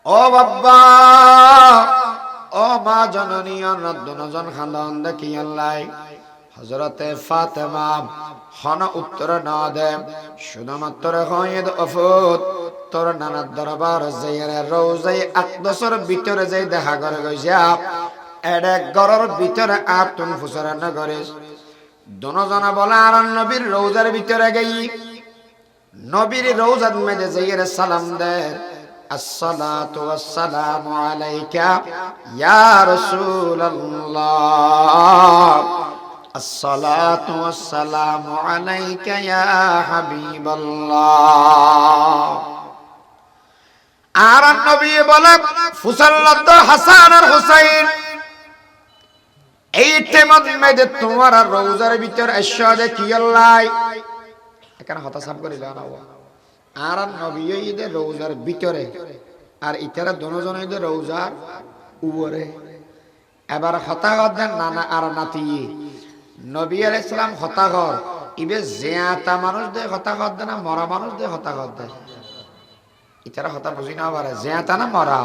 ও বাবা ও মা জননী অনাথ দুজন খানদান দেখি আল্লাহ হযরতে ফাতেমা হন উত্তর না দে শুধুমাত্র হয়দ অফুত তোর নানার দরবার যাইরে রওজাই আকদসর ভিতরে যাই দেখা করে গইছা এডে ঘরের ভিতরে আতুন ফুসার না করিস দুজন বলে আর নবীর রওজার ভিতরে গই নবীর রওজার মধ্যে যাইরে সালাম দে الصلاة والسلام عليك يا رسول الله الصلاة والسلام عليك يا حبيب الله আর নবী বলে ফুসাল্লাত হাসান আর হুসাইন এই টেমত মধ্যে তোমার রওজার ভিতর এসে দেখি আল্লাহ এখানে হতাশাব করিল না আর নবী ঈদের রওজার ভিতরে আর ইতারা দুজন ঈদের রওজার উপরে এবার হতাগত দেন নানা আর নাতি নবী আলাইহিস সালাম হতাগত ইবে জিয়াতা মানুষ দে হতাগত দেন না মরা মানুষ দে হতাগত দে ইতারা হতা বুঝি না পারে জিয়াতা না মরা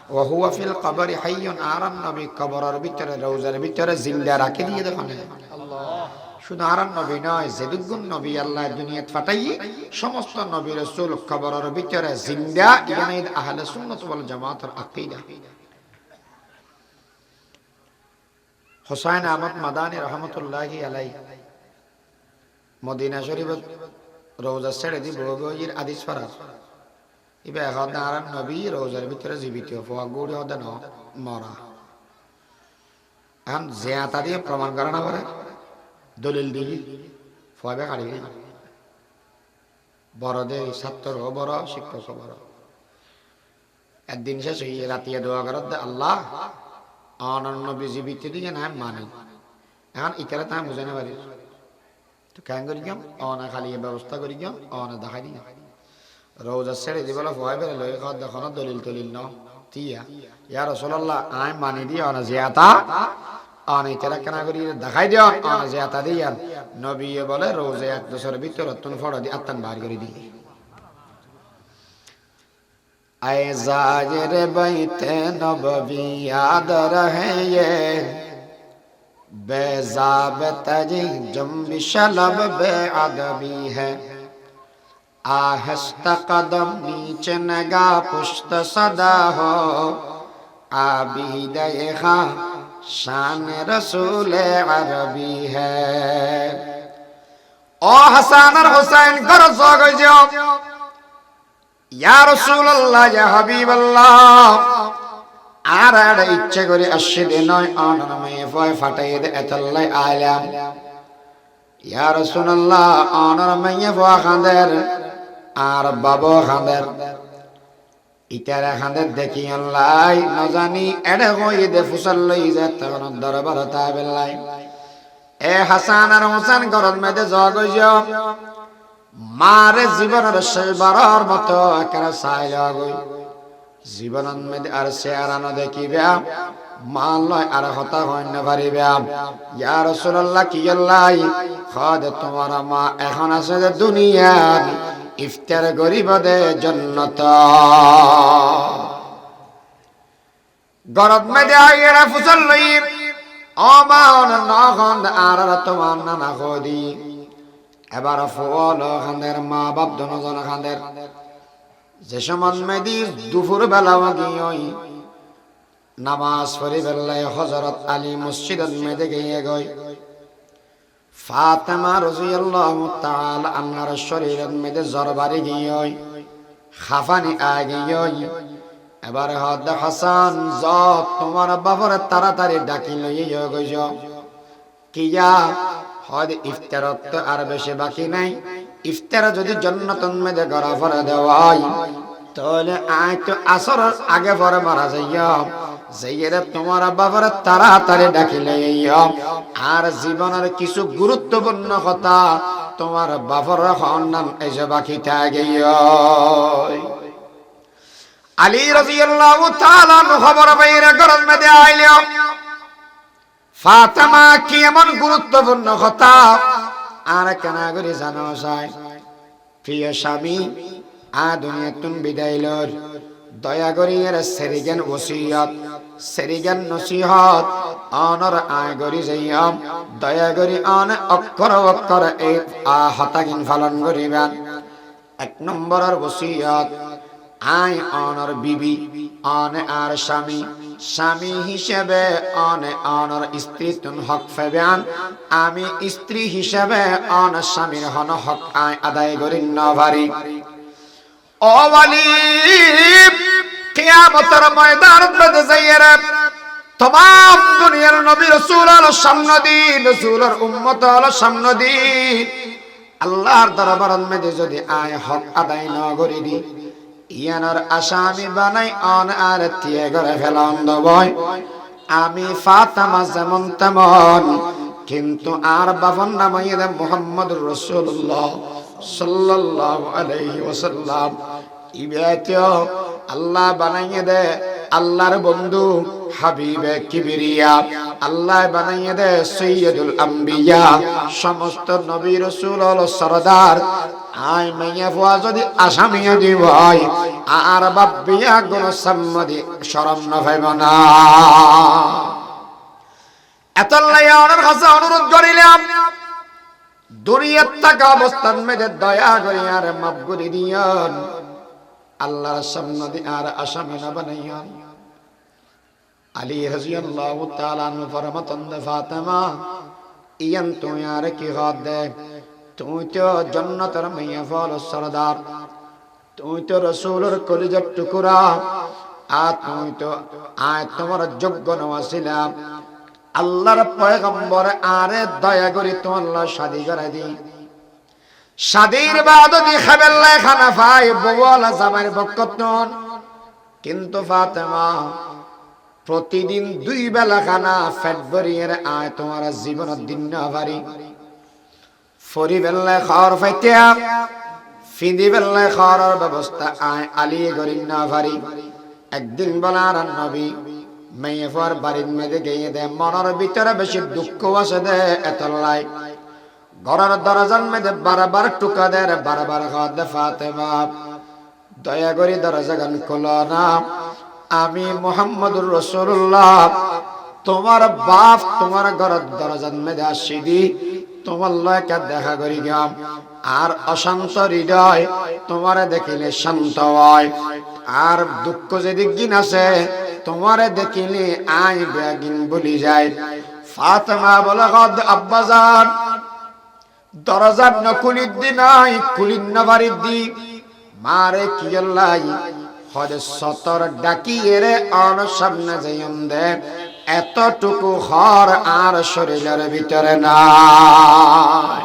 ওয়া হুয়া ফিল কবরি হাইয়ুন আর নবী কবরের ভিতরে রওজার ভিতরে জিন্দা রাখে দিয়ে দেখেন আল্লাহ শুধু আর নবী নয় যেদুগুন নবী আল্লাহ দুনিয়াত পাঠাই সমস্ত নবী রাসূল কবরের ভিতরে জিন্দা ইয়ানি আহলে সুন্নাত ওয়াল জামাতের আকীদা হুসাইন আহমদ মাদানী রাহমাতুল্লাহি আলাইহি মদিনা শরীফ রওজা ছেড়ে দি বগির আদিস ফরাজ ইবে এখন আর নবী রওজার ভিতরে জীবিত হওয়া গুড়ি হদে ন মরা এখন জিয়াতা দিয়ে প্রমাণ করা না পারে দলিল দিই ফয়বে কাড়ি বড় দে ছাত্র বড় শিক্ষক বড় একদিন শেষ হয়ে রাতিয়া দোয়া করার দে আল্লাহ অনন্য জীবিত দিকে না মানে এখন ইতারা তা বুঝে না পারি তো কেন করি গেম অনা খালি ব্যবস্থা করি গেম অনা দেখাই দিই রোজা ছেড়ে দি বলে ভয় বেড়ে লই খাওয়া দেখো না দলিল টলিল ন তিয়া ইয়া রাসূলুল্লাহ আই মানি দি অনা জিয়াতা অনা ইতারা কেন করি দেখাই দিও অনা জিয়াতা দিয়ান নবী বলে রোজা এক দশর ভিতর তুন ফড়া দি আত্তান বার করে দি আয় জাজের বাইতে নববী याद रहे ये बेजाबत जी जंबिश लब बेअदबी है आहस्ता कदम नीचे नगा पुश्त सदा हो आबिद ये खां शान रसूल अरबी है ओ हसन और हुसैन कर सो गई जो ইয়া রাসূলুল্লাহ ইয়া হাবিবাল্লাহ আর আর ইচ্ছে করে আসিদে নয় অনমে ফয় ফাটাই দে এতলাই আলাম ইয়া রাসূলুল্লাহ অনমে ফয় খাদের আর বাবা খাদের ইতারা খাদের দেখি আল্লাহ না জানি এডে কই দে ফুসাল লই যে তখন দরবার তাবেলাই এ হাসান আর হোসেন ঘরের মধ্যে জগইজো মারে জীবনের শেষবারের মতো একারা সাইলা গই জীবনের মধ্যে আর চেহারানো দেখিবে মান লয় আর হতা হইন না পারিবে ইয়া রাসূলুল্লাহ কি আল্লাহ খাদ তোমার মা এখন আছে যে দুনিয়ার ইফতার গরিব দে জান্নাত গরব মধ্যে আইরা ফুসল লই ও মা না খন্দ আর তোমার না খদি এবার ফল খানের মা বাপ দুজন খানের যে সময় মেদি দুপুর বেলা গিয়ে নামাজ পড়ি বেলায় হযরত আলী মসজিদের মধ্যে গিয়ে গই ফাতেমা রাদিয়াল্লাহু তাআলা আনহার শরীরের মধ্যে জরবারি গিয়ে খাফানি আগিয়ে এবার হদ হাসান যত তোমার বাবার তাড়াতাড়ি ডাকি লইয়া গইছ কিয়া হদ ইফতারত আর বেশি বাকি নাই ইফতারা যদি জান্নাতুন মধ্যে গড়া ফরে দেওয়াই তাহলে আয় তো আসরের আগে পরে মারা যাইয়া যাইয়েরা তোমার বাবারে তাড়াতাড়ি ডাকিলে আর জীবনের কিছু গুরুত্বপূর্ণ কথা তোমার বাবার নাম এসে বাকি থাকে। আলী রাদিয়াল্লাহু তাআলা খবর বাইরে ঘরের মধ্যে আইলো, ফাতেমা কি এমন গুরুত্বপূর্ণ কথা আর কেন করে জানো যায়? প্রিয় স্বামী দুনিয়াতুন বিদায় লর, দয়া করি এর সেরিগান ওসিয়ত সেরিগান নসিহত অনর আয় করি যাইয়াম, দয়া করি অন অক্ষর অক্ষর এই হতাগিন পালন করিবেন। এক নম্বরের ওসিয়ত, আয় অনর বিবি অনে আর স্বামী, স্বামী হিসেবে অনে অনর স্ত্রী তুন হক ফেবেন, আমি স্ত্রী হিসেবে অন স্বামীর হন হক আয় আদায় করি না পারি। ও ওয়ালি কিয়ামতের ময়দানে যাইরা तमाम दुनियार नबी रसूल हलो सामने दिन, रसूलर उम्मत हलो सामने दिन, আল্লাহর দরবারের মধ্যে যদি আয় হক আদায় না করি দি ইয়ানার আসামি বানাই অন আর দিয়ে করে ফেলান দবয়। আমি ফাতেমা যেমন তেমন, কিন্তু আর বাবার নাম হইয়া মুহাম্মদুর রাসূলুল্লাহ সাল্লাল্লাহু আলাইহি ওয়াসাল্লাম ইবাতিও আল্লাহ বানাইয়ে দে আল্লাহর বন্ধু হাবিবে কিবরিয়া, আল্লাহ বানাইয়ে দে সৈয়দুল আম্বিয়া, সমস্ত নবী রাসূল হলো সরদার। আয় মাইয়া ফুয়া যদি আসামি দি ভাই আর বাবিয়া গুণ সম্মদি শরম না পাইব না। এতলাই ওনার কাছে অনুরোধ করিলাম, দুনিয়ার থাকা অবস্থান মেয়েদের দয়া করি আর মাফ করে দিয়েন, আল্লাহর সামনে আর আসামি না বানাইয়ান। আলী রাদিয়াল্লাহু তাআলা আনহু ফরমাতেন, ফাতেমা ইয়ান তুমি আর কি হাত দে, তুমি তো জান্নাতের মাইয়া ফল সরদার, তুমি তো রাসূলের কলিজার টুকরা, আর তুমি তো আয় তোমার যোগ্য নওয়াসিলা আল্লাহর পয়গম্বর আরে দয়া করে তোমার শাদী করে দি। শাদীর বাদ দি খাবেল্লা খানা পাই বওয়ালা জামাইর বকতন, কিন্তু ফাতেমা প্রতিদিন 2 বেলা খানা পেট ভরিয়ে আয় তোমার জীবন দিন না পারি। ফরি বেলা খাওয়ার ফাইতিয়া ফিদি বেলা খাওয়ার ব্যবস্থা আয় আলী করি না পারি। একদিন বলার নবী মেয়ে ফর বাড়ির মেয়েদের গিয়ে দে, মনের ভিতরে বেশি দুঃখ আসে দে এতলাই, ঘরের দরজার মেয়েদের বারবার টুকা দে, বারবার খাওয়া দে, ফাতেমা দয়া করি দরজা গান খোলো না, আমি মুহাম্মদুর রাসূলুল্লাহ তোমার বাপ তোমার ঘরের দরজার মেয়েদে আসি দি, তোমার লয়কে দেখা করি গাম, আর অশান্ত হৃদয় তোমারে দেখিলে শান্ত হয়, আর দুঃখ যেদিক দিন আছে তোমারে দেখিলে আই বেগিন বলি যায়। ফাতেমা বলে, আব্বাজান দরজার না খুলির দি নাই, খুলির না বাড়ির দি, মারে কি লাই হরে সতর ডাকিয়ে রে অন সামনে যাইন দে, এতটুকু হর আর শরীরের ভিতরে নাই।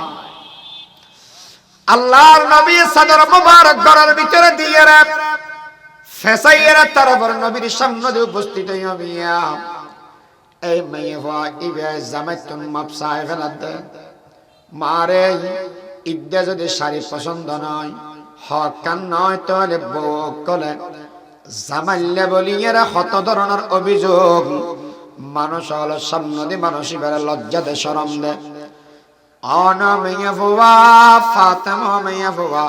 আল্লাহর নবী সাদর মুবারক ঘরের ভিতরে দিয়ে রে ফেসাইয়েরা তারপর নবীর সামনে উপস্থিত হইয়া এই মেয়ে হওয়া ইবে জামাইতুন মাপসায় ফেলাত দে, মারে ইদ্দা যদি শাড়ি পছন্দ নয় হক কান নয় তাহলে বউ কলে জামাইলে বলিয়েরা হত ধরনের অভিযোগ মানুষ হলো সামনে দি মানুষই বেড়ে লজ্জা দে শরম দে। অন মেয়ে ফুয়া ফাতেমা মেয়ে ফুয়া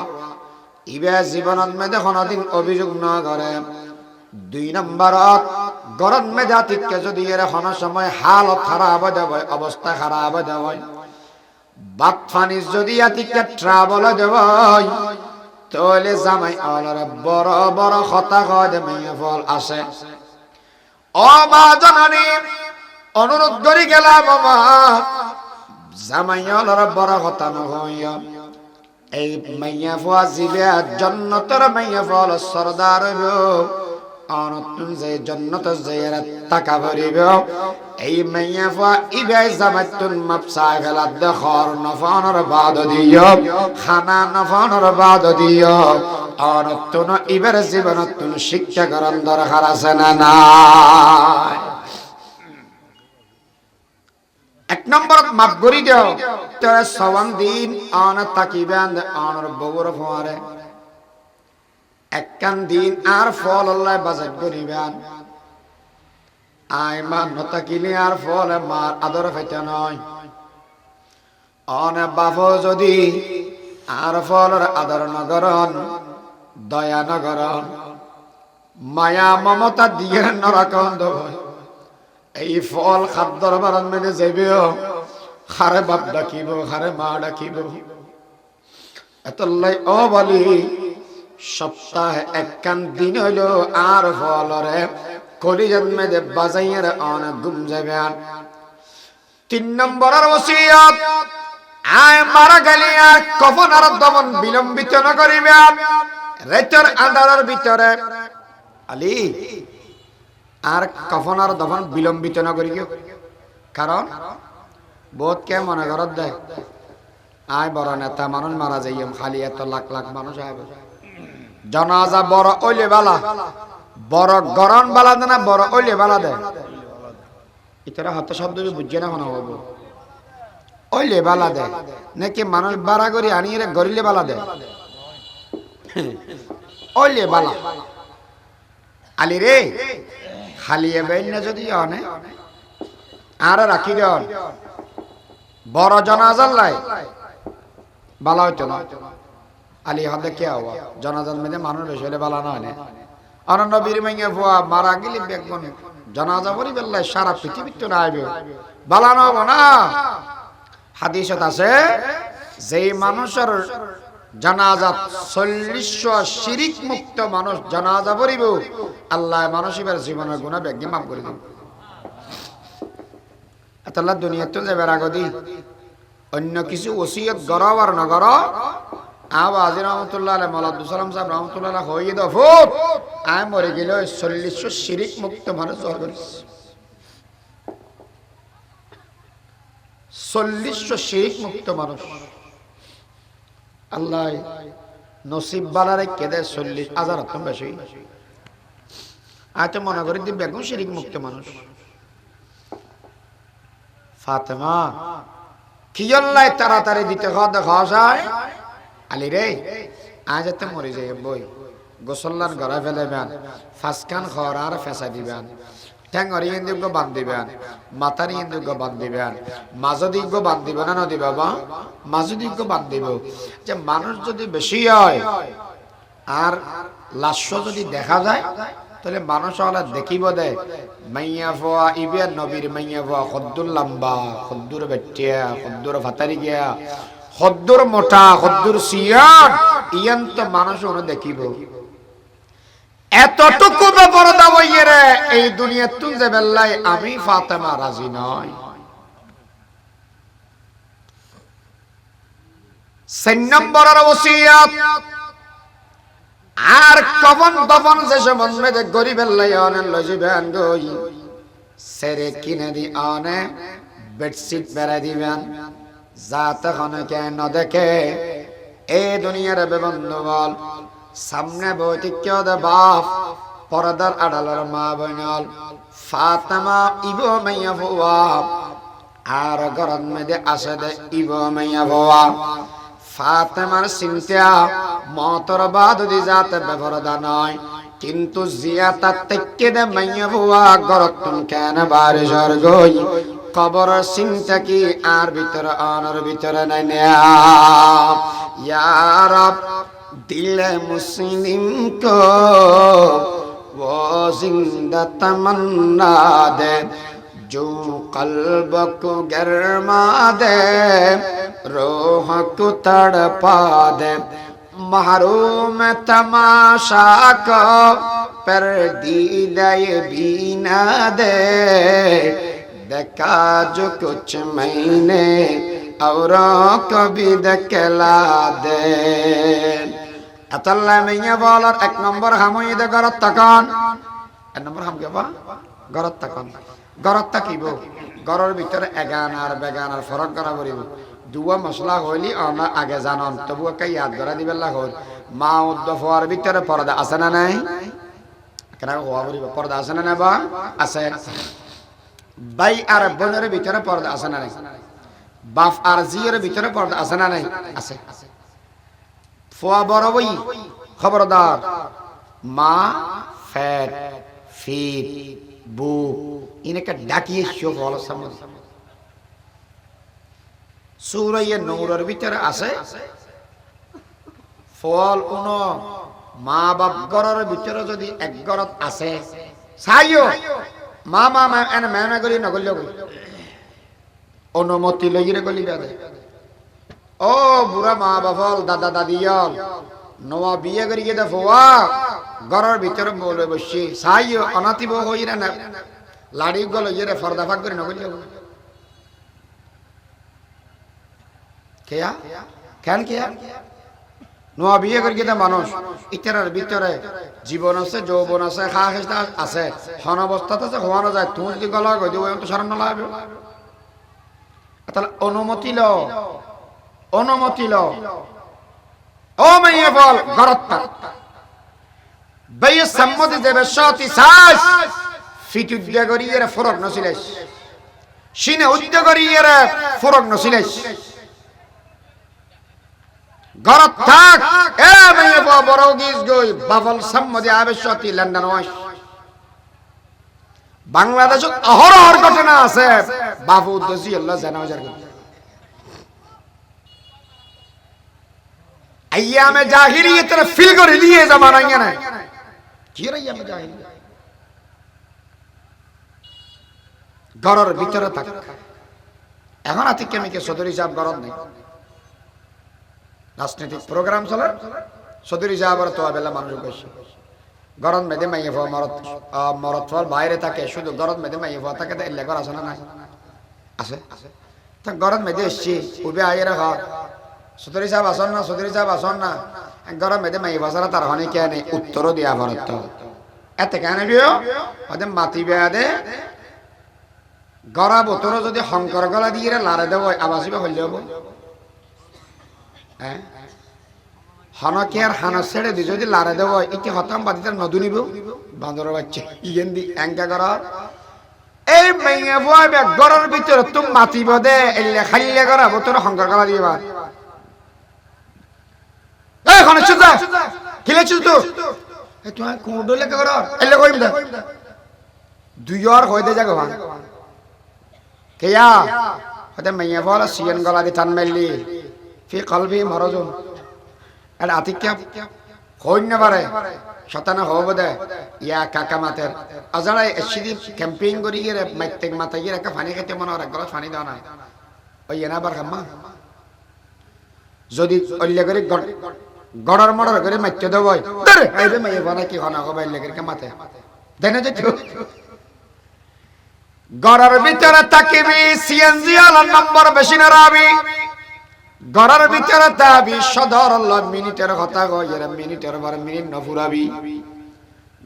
ইবে জীবনত মেয়েদের কোনদিন অভিযোগ না করে। 2 নম্বরত গরম মেজাতিকে যদি এর কোন সময় হালত খারাপ হয়ে যাবে, অবস্থা খারাপ হয়ে যাবে, বাত ফানি যদি আতিকে ট্রাবল দেব তাহলে জামাই আলার বড় বড় কথা কয় মেয়ে ফল আসে। ও মা জননী অনুরোধ করি গেলাম, মা জামাই আলার বড় কথা নয়, এই মাইয়া ফুয়া জিবে জান্নাতের মাইয়া ফল সরদার অনতুন যে জান্নাত যাইরা টাকা ভরিব এই মাইয়া ফা ইবাই জামাতুন মাপসা গেলা দখর নফানর বাদ দিও খানা নফানর বাদ দিও অনতুন ইবার জীবনতুন শিক্ষা গ্রহণ দরকার আছে না নাই এক নম্বর মাপ করি দাও তোরা সওয়ান দিন অন তাকিবান অনর বগুর ফোয়ারে একখান দিন আর ফল আল্লাহ বাজার করিবেন আয় মা নতাকিলে আর ফল মার আদর পাইতে নয় অনে বাপ যদি আর ফলের আদর নগরণ দয়া নগরণ মায়া মমতা দিয়ে নরকন্দ এই ফল খাদ্যর বারণ মেনে যাইবেও হারে বাপ ডাকিব হারে মা ডাকিব এতলাই ও বলি সপ্তাহে একখান দিন হইল আর ফলরে কলি জন্মে দে বাজাইয়ের অনেক গুম যাবেন 3 নম্বরের ওসিয়ত আয় মারা গেলে আর কফন আর দমন বিলম্বিত না করিবেন রাতের আঁধারের ভিতরে আলী আর কফন আর দফন বিলম্বিত না করি কারণ বোধ কে মনে করত দেয় আয় বড় নেতা মানুষ মারা যাইম খালি এত লাখ লাখ মানুষ আইবে জানাজা বড় ওইলে বালা বড় গরম বালা দে না বড় ওইলে বালা দে ইতরা হত শব্দ বুঝছে না মনে হবো ওইলে বালা দে নাকি মানুষ বাড়া করি আনিয়ে গরিলে বালা দে ওইলে বালা আলি রে খালিয়ে বেন না যদি অনে আর রাখি দেন বড় জানাজার লাই বালা হইতো না আলী হাতে কে হওয়া জানাজার মধ্যে মানুষ বেশি হলে বালা না হয় আর নবীর মেয়ে ভুয়া মারা গেলে বেগুন জানাজা করি বেল্লাই সারা পৃথিবীর তো না আইবে বালা না হবো না হাদিসত আছে যেই মানুষের জানাজাত 40 শিরিক মুক্ত মানুষ জানাজা পড়িব আল্লাহ মানুষের জীবনের গুনাহ বেগি মাফ করে দিবেন আল্লাহ দুনিয়াতে যাবার আগদি অন্য কিছু ওসিয়ত গরাও আর না গরাও আওয়াজ রহমতুল্লাহ আলাইহি মাওলানা আব্দুল সালাম সাহেব রহমতুল্লাহ আলাইহি হইয়ে দাও ফুট আয় মরে গেল 40 শিরিক মুক্ত মানুষ জোর করিস 40 শিরিক মুক্ত মানুষ আল্লাহ নসিব বালারে কেদে 40,000 তো বেশি আতে মনে করি দিন বেগুন শিরিক মুক্ত মানুষ ফাতেমা কি আল্লাহ তাড়াতাড়ি দিতে দেখা যায় আলী রে আজ এতে মরে যাই বই গোসল্লার গড়া ফেলেবেন ফাঁসখান খর আর ফেসা দিবেন ঠ্যাঙ্গরি ইন্দুগ্য বান দিবেন মাথার ইন্দুগ্য বান দিবেন মাজদিগ্য বান দিবে না নদী বাবা মাজদিগ্য বান দিব যে মানুষ যদি বেশি হয় আর লাশ যদি দেখা যায় তাহলে মানুষ হলে দেখিব দে মাইয়া ফোয়া ইবিয়ার নবীর মাইয়া ফোয়া খদ্দুর লম্বা খদ্দুর বেটিয়া খদ্দুর ভাতারি গিয়া খদ্দুর মোটা খদ্দুর সিয়ান ইয়ান তো মানুষ ওরা দেখিব এতটুকু ব্যাপারটা বইয়ে রে এই দুনিয়া তুই যে বেল্লাই আমি ফাতেমা রাজি নয় 4 নম্বরের ওসিয়ত আর কফন দফন যে সমন মেদে গরিবের লাই অনেক লজিবেন গই সেরে কিনে দি অনে বেডশিট বেড়াই দিবেন যাতে অনেকে ন দেখে এই দুনিয়ার বেবন্ধু বল সামনে বৈতিক্য দে বাপ পর্দার আড়ালের মা বইনল ফাতেমা ইবো মাইয়া ফুয়া আর গরদ মেদে আসে দে ইবো মাইয়া ফুয়া ফাতেমার চিন্তা মতর বাদ দি যাতে বেপরদা নয় কিন্তু জিয়াতা তেকে দে মাইয়া ফুয়া গরদ তুন কেন বারিশর গই কবর চিন্তা কি আর ভিতরে অনর ভিতরে নাই না ইয়া রব दिल मुस्लिम को वो जिंदा तमन्ना दे जो कल्ब को गरमा दे रूह को तड़पा दे महरूम तमाशा को पर दीदाए बीना दे देखा जो कुछ मैंने औरों को भी दिखला दे আতাল্লাহ মাইয়া বলার 1 নম্বর হামইদে গরত তখন এক নম্বর হাম কেবা ঘরত থাকুন ঘরত থাকিব ঘরের ভিতরে এগানার বেগানার ফরক করা করিব দুয়া মশলা হইলি আমরা আগে জানন তবু একটা ইয়াদ করা দিবেন লাগল মা উদ্দ ফোয়ার ভিতরে পর্দা আছে না নাই কেন হওয়া করিব পর্দা আছে না নাই বা আছে ভাই আর বোনের ভিতরে পর্দা আছে না নাই বাপ আর জিয়ের ভিতরে পর্দা আছে না নাই আছে ফোয়া বড় বই খবরদার মা ফ্যাট ফিট বুক ইনকে ডাকিয়ে শোক হল সামনে সূরা নূরের ভিতরে আছে ফল কোন মা বাপ ঘরের ভিতরে যদি এক ঘরত আছে চাইও মা মা মা এনে মেনা গলি নগলি অনুমতি লইরে গলি দে ও বুড়া মা বাপল দাদা দাদিয়াল নয়া বিয়ে করি দে ফোয়া ঘরের ভিতরে বলে বসছি চাইও অনাতিব হইরা না লাড়ি গল ইয়ে ফর্দা ফাঁক করে নগলি কেয়া কেন কেয়া নোয়া বিয়ে করে গিয়ে মানুষ ইটার ভিতরে জীবন আছে যৌবন আছে খা খেস্তা আছে হন অবস্থাতে আছে হওয়ানো যায় তুমি যদি গলা গই দিও তো সারান্ন লাগবে তাহলে অনুমতি ল ও মাইয়া বল গরত্তা বাইয়ে সম্মতি দেবে সতি সাস ফিট উদ্য করি এর ফরক নছিলেস সিনে উদ্য করি এর ফরক নছিলেস ঘরত থাক এ মেয়ে বড় গিস গই বাবল সম্মতি আবেশতি লন্ডন ওয়াস বাংলাদেশে অহরহর ঘটনা আছে বাবু দজি আল্লাহ জানাজার আইয়ামে জাহিলিয়তের ফিল করে দিয়ে জামানা না কি রে আইয়ামে জাহিলিয়ত ঘরের ভিতরে থাক এখন আতি কেমিকে সদরি সাহেব ঘরত নাই রাজনৈতিক প্রোগ্রাম চলে সদরি সাহেবের তো আবেলা মানুষ বেশি গরম মেদে মাইয়ে ফোয়া মরত ফল বাইরে থাকে শুধু গরম মেদে মাইয়ে ফোয়া থাকে এলে ঘর আছে না নাই আছে তা গরম মেদে এসছি উবে আইয়ে রাখা সদরি সাহেব আসন না গরম মেদে মাইয়ে ফসারা তার হনে কে নেই উত্তরও দিয়া ভরত এতে কেন বিও ওদের মাতি বেয়া দে গড়া বোতরও যদি শঙ্কর গলা দিয়ে লারে দেব আবাসিবা হইলে হবো হনকিয়ার হানা ছেড়ে দি যদি লারে দেব এটি হতাম বাদিতে নদু নিব বান্দর বাচ্চা ইগেন দি এঙ্কা করা এই মেয়ে বয় গড়ের ভিতরে তুমি মাতিব দে এলে খাইলে করা বোতর শঙ্কর গলা দিয়ে বার এই হন চুদা খেলেছিস তো তোমার কোডলে কে করা এলে কইম দে দুই আর হইতে যাগো ভান কেয়া হতে মেয়ে বলা সিএন গলা দি টান মেললি ফি কলবি মরজুন আর আতিক্য হইন না পারে শতানা হব দে ইয়া কাকা মাতের আজারাই এসিদি ক্যাম্পিং করি গিয়ে মাইতেক মাথা গিয়ে একটা পানি খেতে মনে এক গ্লাস পানি দেওয়া না ওই এনা বার খাম্মা যদি অল্য করে গড়ার মড়ার করে মাইতে দেব এইবে মাইয়ে বানা কি হনা হবে অল্য করে মাথে দেনে যে গড়ার ভিতরে তাকিবি সিএনজি আলা নম্বর বেশি না রাবি গড়ার ভিতরে তাবি সদর মিনিটের কথা কই এর মিনিটের বার মিনিট নফুরাবি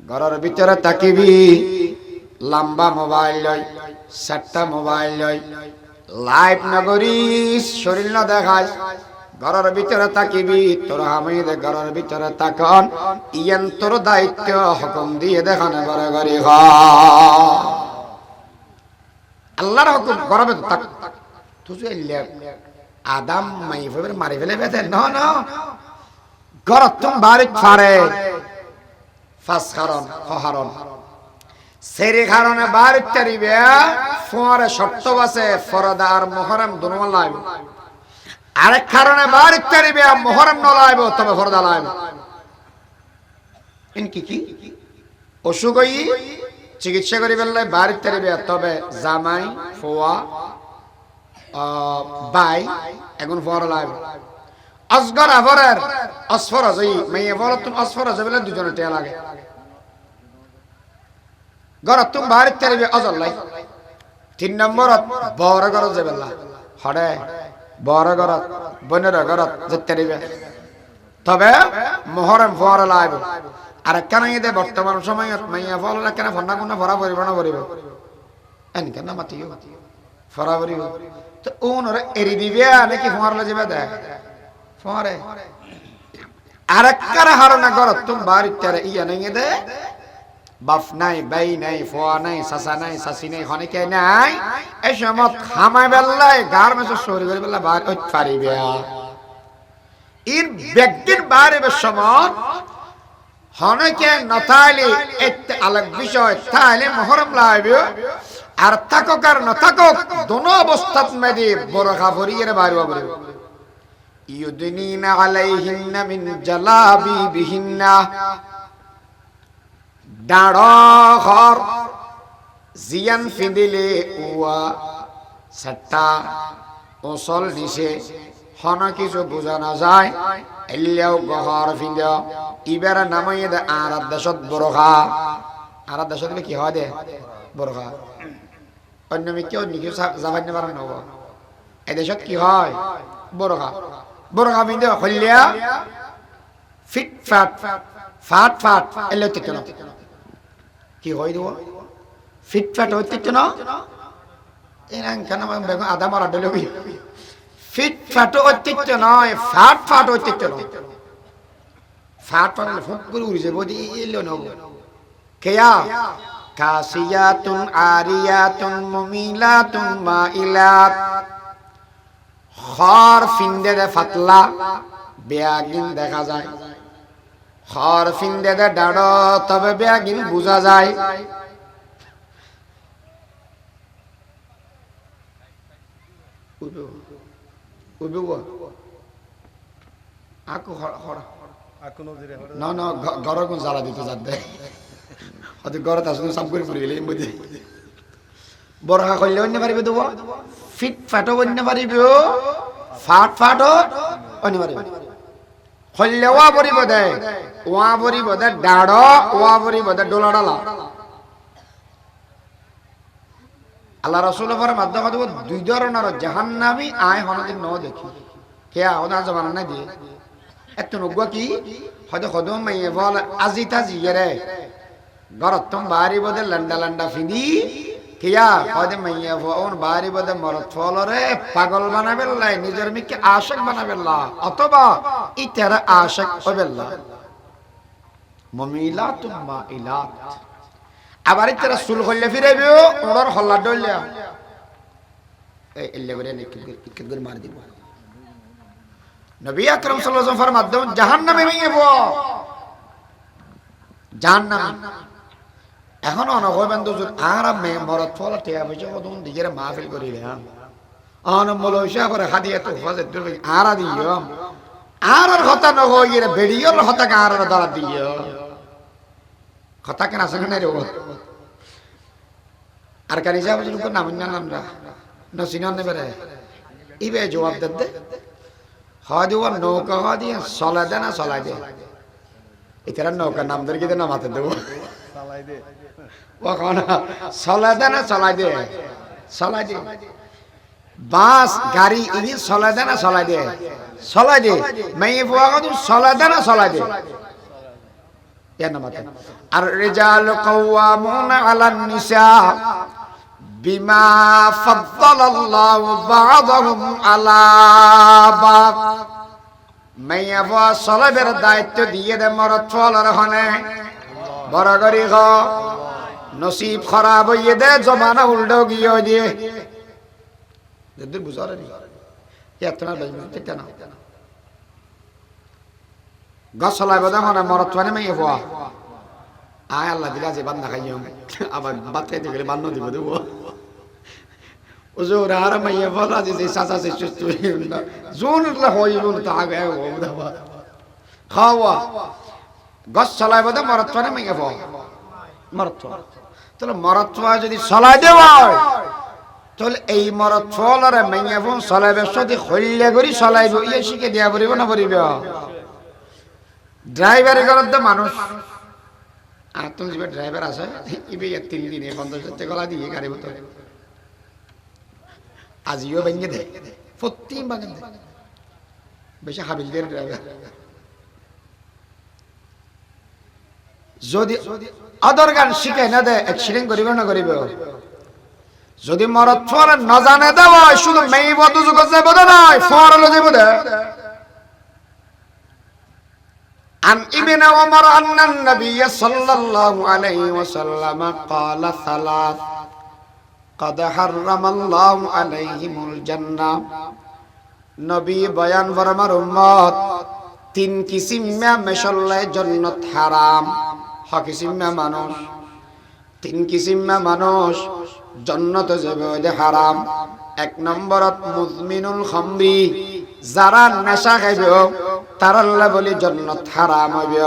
গড়ার ভিতরে তাকিবি লম্বা মোবাইল লই সেটটা মোবাইল লই লাইভ নগরী শরীর না দেখায় গড়ার ভিতরে তাকিবি তোর হামিদ গড়ার ভিতরে তাকন ইয়েন তোর দায়িত্ব হুকুম দিয়ে দেখানে বড় গরি হ আল্লাহর হুকুম গড়াবে তাক তুই এলিয়া আদাম মাইফের মারি ফেলে বেতে না গরত তুম বারিক ফারে ফাস কারণ হহারণ সেরি কারণে বারিক তারিবে ফোয়ারে শর্ত আছে ফরদা আর মুহররম দুনো লাইব আরেক কারণে বারিক তারিবে মুহররম ন লাইব তবে ফরদা লাইব ইনকি কি অসুগই চিকিৎসা করি বেললে বারিক তারিবে তবে জামাই ফোয়া বাই এখন ফর লাইভ আসগর আফরের আসফরা যাই মেয়ে বল তুমি আসফরা যাবে দুজনে তে লাগে গর তুমি বাড়ি তেরিবে অজল লাই 3 নম্বর বড় গর যাবে না হড়ে বড় গর বনের গর যেতে রিবে তবে মুহররম ফর লাইভ আর কেন এদের বর্তমান সময়ত মাইয়া ফলরা কেন ফন্না কোন ফরা পরিব না পরিব এন কেন মাতিও ফরা পরিব তো ওনরে এরি দিবে নাকি ফমারলে যাবে দেখ ফমারে আরেককার হারনা গরত তুম বাড়িতে ইয়া নাই দে বাপ নাই বাই নাই ফোয়া নাই সাসা নাই সাসি নাই হনেকে নাই এই সময় খামাই বেল্লাই গার মেসে সরি করে বেল্লা বার ওই পারিবে ইন ব্যক্তির বাড়ির সময় হনেকে নতাইলে এতে আলাগ বিষয় তাইলে মহরম লাইবে আর থাকুক আর না থাকুক দোনো অবস্থাত মেদি বরখা ভরিয়ে বাড়িব বলবে ইউদিনিনা আলাইহিন্না মিন জালাবিবিহিন্না দাড়র জিয়ান ফিদিলে ওয়া সাট্টা ওসল নিছে হন কিছু বোঝা না যায় এলিয়াও গহর ফিন্দ ইবের নামই দে আরাদ দেশত বরখা আরাদ দেশত কি হয় দে বরখা অন্য কেউ নিকেও যাবাই না পারেন নব এই দেশত কি হয় বরখা বরখা ফিন্দ হলিয়া ফিট ফাট ফাট ফাট এলে ঠিক না কি হয় দেব ফিট ফাট হইতে না এরাং কেন বেগম আদা মারা দিল ফিট ফাট হইতে নয় ফাট ফাট হইতে না ফাট ফাট ফুক করে উড়ে যাবো এলো নব কেয়া কাসিয়াতুন আরিয়াতুন মুমিলাতুন মাইলাত খর ফিন্দে দে ফাতলা বেয়াগিন দেখা যায় খর ফিন্দে দে ডাড় তবে বেয়াগিন বুঝা যায় না না ঘর কোন জ্বালা দিতে যাতে হয়তো ঘরে তার সব করে পড়ে গেলে বুঝে বরখা করলে অন্য পারিবে দেবো ফিট ফাটও অন্য পারিবে ফাট ফাটও অন্য পারিবে হইলে ওয়া পরিব দে ওয়া পরিব দে ডাড় ওয়া পরিব দে ডোলা ডালা আল্লাহ রাসূল এর মাধ্যমে দুই ধরনের জাহান্নামী আয় হনদিন ন দেখি কে ওনা জমানা না দিয়ে এত নগা কি হয়তো খদম মাইয়ে বল আজিতা জিরে গরতম বাড়ি বদে লন্ডা লন্ডা ফিদি কিয়া হয়তো মাইয়ে ফোন বাড়ি বদে মরত ফলরে পাগল বানাবেল্লাই নিজের মিকে আশিক বানাবেল্লা অথবা ইতারা আশিক হবেল্লা মুমিলাতুম মাইলাত আবার ইতারা সুল হইলে ফিরাইবে ওর হল্লা ডইলা এই এলে করে নিকে করে মার দিব নবী আকরাম সাল্লাল্লাহু আলাইহি ওয়াসাল্লাম মাধ্যমে জাহান্নামে ভেঙে পড় জাহান্নাম এখন অনগয় বন্ধু আর মে মরত ফলা টিয়া বসে কতন দিকে মাহফিল করিলে অন মলইশা করে হাদিয়া তো ফাজে দুই আর দিও আর কথা নগয় রে ভিডিওর কথা আর দাঁড়া দিও কথা কেন আসে না রে আর কারি যাব যদি নাম না নামরা নসিনা নেবে ইবে জবাব দে হয়তো নৌকা দিয়ে চলা দে না চলাই দে এটার নৌকা নাম ধরে কিন্তু নামাতে দেবো চলাই দে না চলাই দে চলাই দে বাস গাড়ি ইনি চলাই দে না চলাই দে চলাই দে মেয়ে পোয়া কিন্তু চলাই দে না চলাই দে এর নামাতে আর রিজাল কাওয়ামুনা আলান নিসা বিমা ফাদ্দালাল্লাহু বা'দাহুম আলা বা'দ মাইয়া বা সলাবের দায়িত্ব দিয়ে দে মরত ফলর হনে বড় করি গ নসিব খারাপ হইয়ে দে জমানা উল্টো গিয়ে দিয়ে যদি বুঝারে নি এতনা বুঝতে কেন গসলাই বদা হনে মরত মানে মাইয়া বা আয় আল্লাহ দিলা যে বান্দা খাইও আবার বাতে দিলে বান্ন দিব দেব ওজোর আর মাইয়া বলা যে সাসা সে সুস্থ জোন লা হইলো তা আগে ও দাবা খাওয়া গস চলাই বদা মরত মানে মাইয়া বা মরত তাহলে মরত যদি চলাই দেওয়া তাহলে এই মরত ফলরে মাইয়া ফোন চলাইবে যদি হইলে করি চলাইব ইয়ে শিখে দিয়া পড়িব না পড়িব ড্রাইভারে গলত মানুষ আর তুমি যে ড্রাইভার আছে ইবে 3 দিনে 50 টাকা দিয়ে গাড়ি মতো আজিও ভেঙে দেয় প্রত্যেক ভাঙে দেয় বেশি হাবিলদের ড্রাইভার যদি আদর গান শিখাই না দেয় অ্যাক্সিডেন্ট করিবে না করিবে যদি মরদ ফর না জানে দেওয়া শুধু মেয়ে বধু যুগ যাবে নয় ফর হলো যাবে দে عن ابن عمر أن النبي صلى الله عليه وسلم قال ثلاث قد حرم الله عليهم الجنة নবী বয়ান ফরমার উম্মত তিন কিসিমে মেশালে জান্নাত হারাম হক কিসিমে মানুষ তিন কিসিমে মানুষ জান্নাতে যাবে ওই হারাম এক নম্বরত মুজমিনুল খামরি যারা নেশা খাইবে তার আল্লাহ বলি জান্নাত হারাম হইবে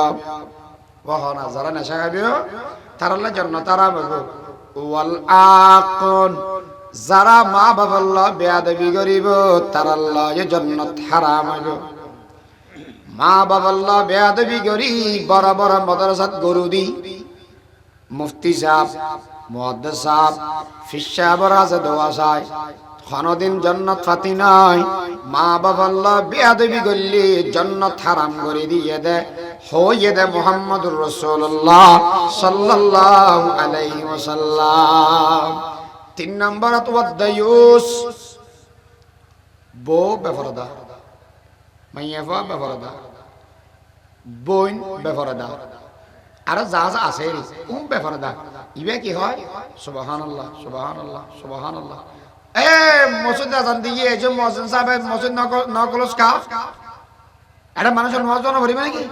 ওহনা যারা নেশা খাইবে তার আল্লাহ জান্নাত হারাম হইবে ওয়াল আকুন যারা মা বাবা আল্লাহ বেয়াদবি করিব তার আল্লাহ জান্নাত হারাম হইবে মা বাবা আল্লাহ বেয়াদবি করি বড় বড় মাদ্রাসাত গরু দি মুফতি সাহেব মুহাদ্দিস সাহেব ফিস সাহেবরা আছে দোয়া চায় কোনদিন জান্নাত পাতি নাই মা বাবা আল্লাহ বেয়াদবি করলে জান্নাত হারাম করে দিয়ে দে হয়ে দে মুহাম্মদুর রাসূলুল্লাহ সাল্লাল্লাহু আলাইহি ওয়াসাল্লাম তিন নম্বর ওয়াদায়ুস বো বেফরদা মাইয়াফা বেফরদা বোন বেফরদা আর যা যা আছে বেফরদা ইবে কি হয় সুবহানাল্লাহ সুবহানাল্লাহ সুবহানাল্লাহ এ মসজিদ আজান দিয়ে যে মুয়াজ্জিন সাহেব মসজিদ নকলস কা এটা মানুষের নজর ভরিবে নাকি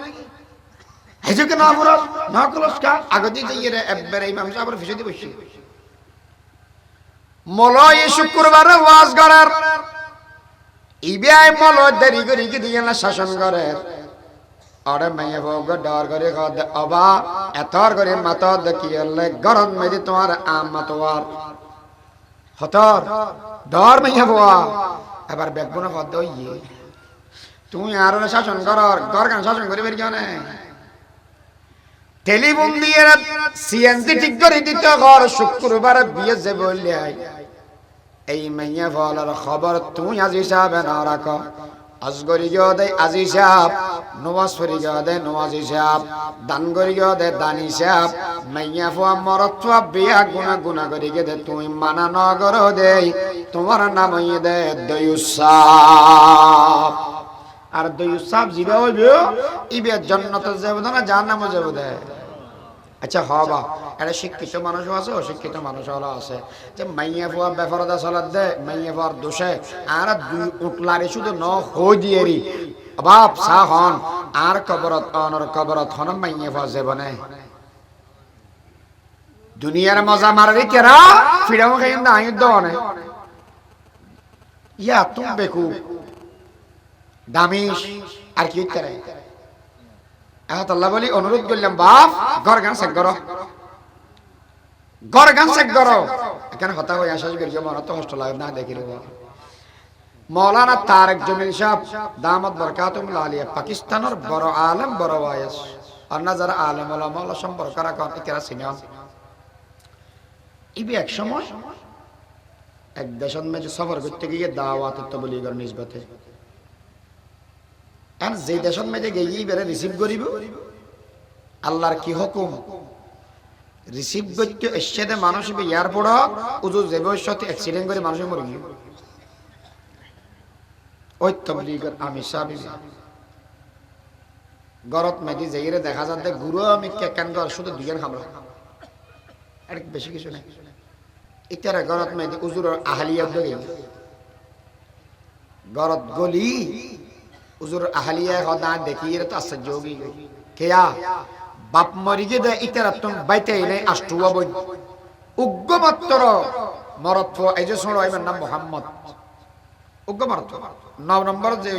হেজুকে না পুরো নকলস কা আগে দিয়ে যে এবারে ইমাম সাহেবের ফিসে বসে মলয় শুক্রবারে ওয়াজ করার ইবিআই মলয় দেরি করে কি দিয়ে না শাসন করে আরে মাইয়া ভোগ ডর করে অবা এতর করে মাতা দেখিয়ে গরম মেদি তোমার আমতওয়ার হতর ডর মাইয়া ভোয়া এবার বেগবুন পদ ইয়ে তুমি আর শাসন কর ঘর গান শাসন করে বের কেন টেলিফোন দিয়ে সিএনজি ঠিক করে দিতে ঘর শুক্রবারে বিয়ে যে বললে এই মাইয়া ফলার খবর তুই আজি সাহেব না রাখো আজগরি গিয়ে দেয় আজি সাহেব নমাজ পড়ি গিয়ে দেয় নমাজি সাহেব দান করি গিয়ে দেয় দানি সাহেব মাইয়া ফোয়া মরত বিয়া গুনা গুনা করি গিয়ে দে তুই মানা নগর দেই তোমার নাম হইয়ে দে দয়ুসাব আর দয়ুসাব জিবা হইবে ইবে জান্নাতে যাবে না জাহান্নামে যাবে দে আচ্ছা হবা এটা শিক্ষিত মানুষ আছে অশিক্ষিত মানুষ হলো আছে যে মাইয়া ফুয়া বেফরদা সালাদ দে মাইয়া ফুয়ার দোষে আর দুই উটলারে শুধু ন হই দিয়েরি বাপ সাহন আর কবরত অনর কবরত হন মাইয়া ফুয়া যাবনে দুনিয়ার মজা মারারি কেরা ফিরাও খাইন দা আইদ দনে ইয়া তুম বেকু দামিশ আর কি করে আল্লাহ বলি অনুরোধ করলাম বাপ ঘর গান শেখ করো ঘর গান শেখ করো এখানে হতা হয়ে আশ্বাস করি মনে তো কষ্ট লাগে না দেখি মৌলানা তারেক জমিল সাহেব দামত বরকাতুল্লাহ আলিয়া পাকিস্তানের বড় আলেম বড় ওয়াইস আর না যারা আলেম ওলামা সম্পর্ক রাখেন এরা সিনিয়র ইবি এক সময় এক দেশের মেজে সফর করতে গিয়ে দাওয়াত তবলীগের নিসবতে আর যে দেশের মেজে গিয়ে বেড়ে রিসিভ করিব আল্লাহর কি হুকুম রিসিভ করতে এসে মানুষ এয়ারপোর্ট উজু জেবের সাথে অ্যাক্সিডেন্ট করে মানুষ মরে গিয়ে ওই তবলীগের আমি সাহেব গরত মেদি যাইরে দেখা যাচ্ছে গুরু আমি কেন কর শুধু দুজন খামরা আর বেশি কিছু নাই ইতারা গরত মেদি উজুর আহলিয়া দগে গরত গলি উজুর আহলিয়া হদা দেখিয়ে তো আশ্চর্য হয়ে গই কেয়া বাপ মরি গে দে ইতারা তুম বাইতে নাই আষ্টুয়া বই উগ্র মাত্র মরত এই যে শুনো এর নাম মোহাম্মদ উগ্র মাত্র 9 নম্বর যে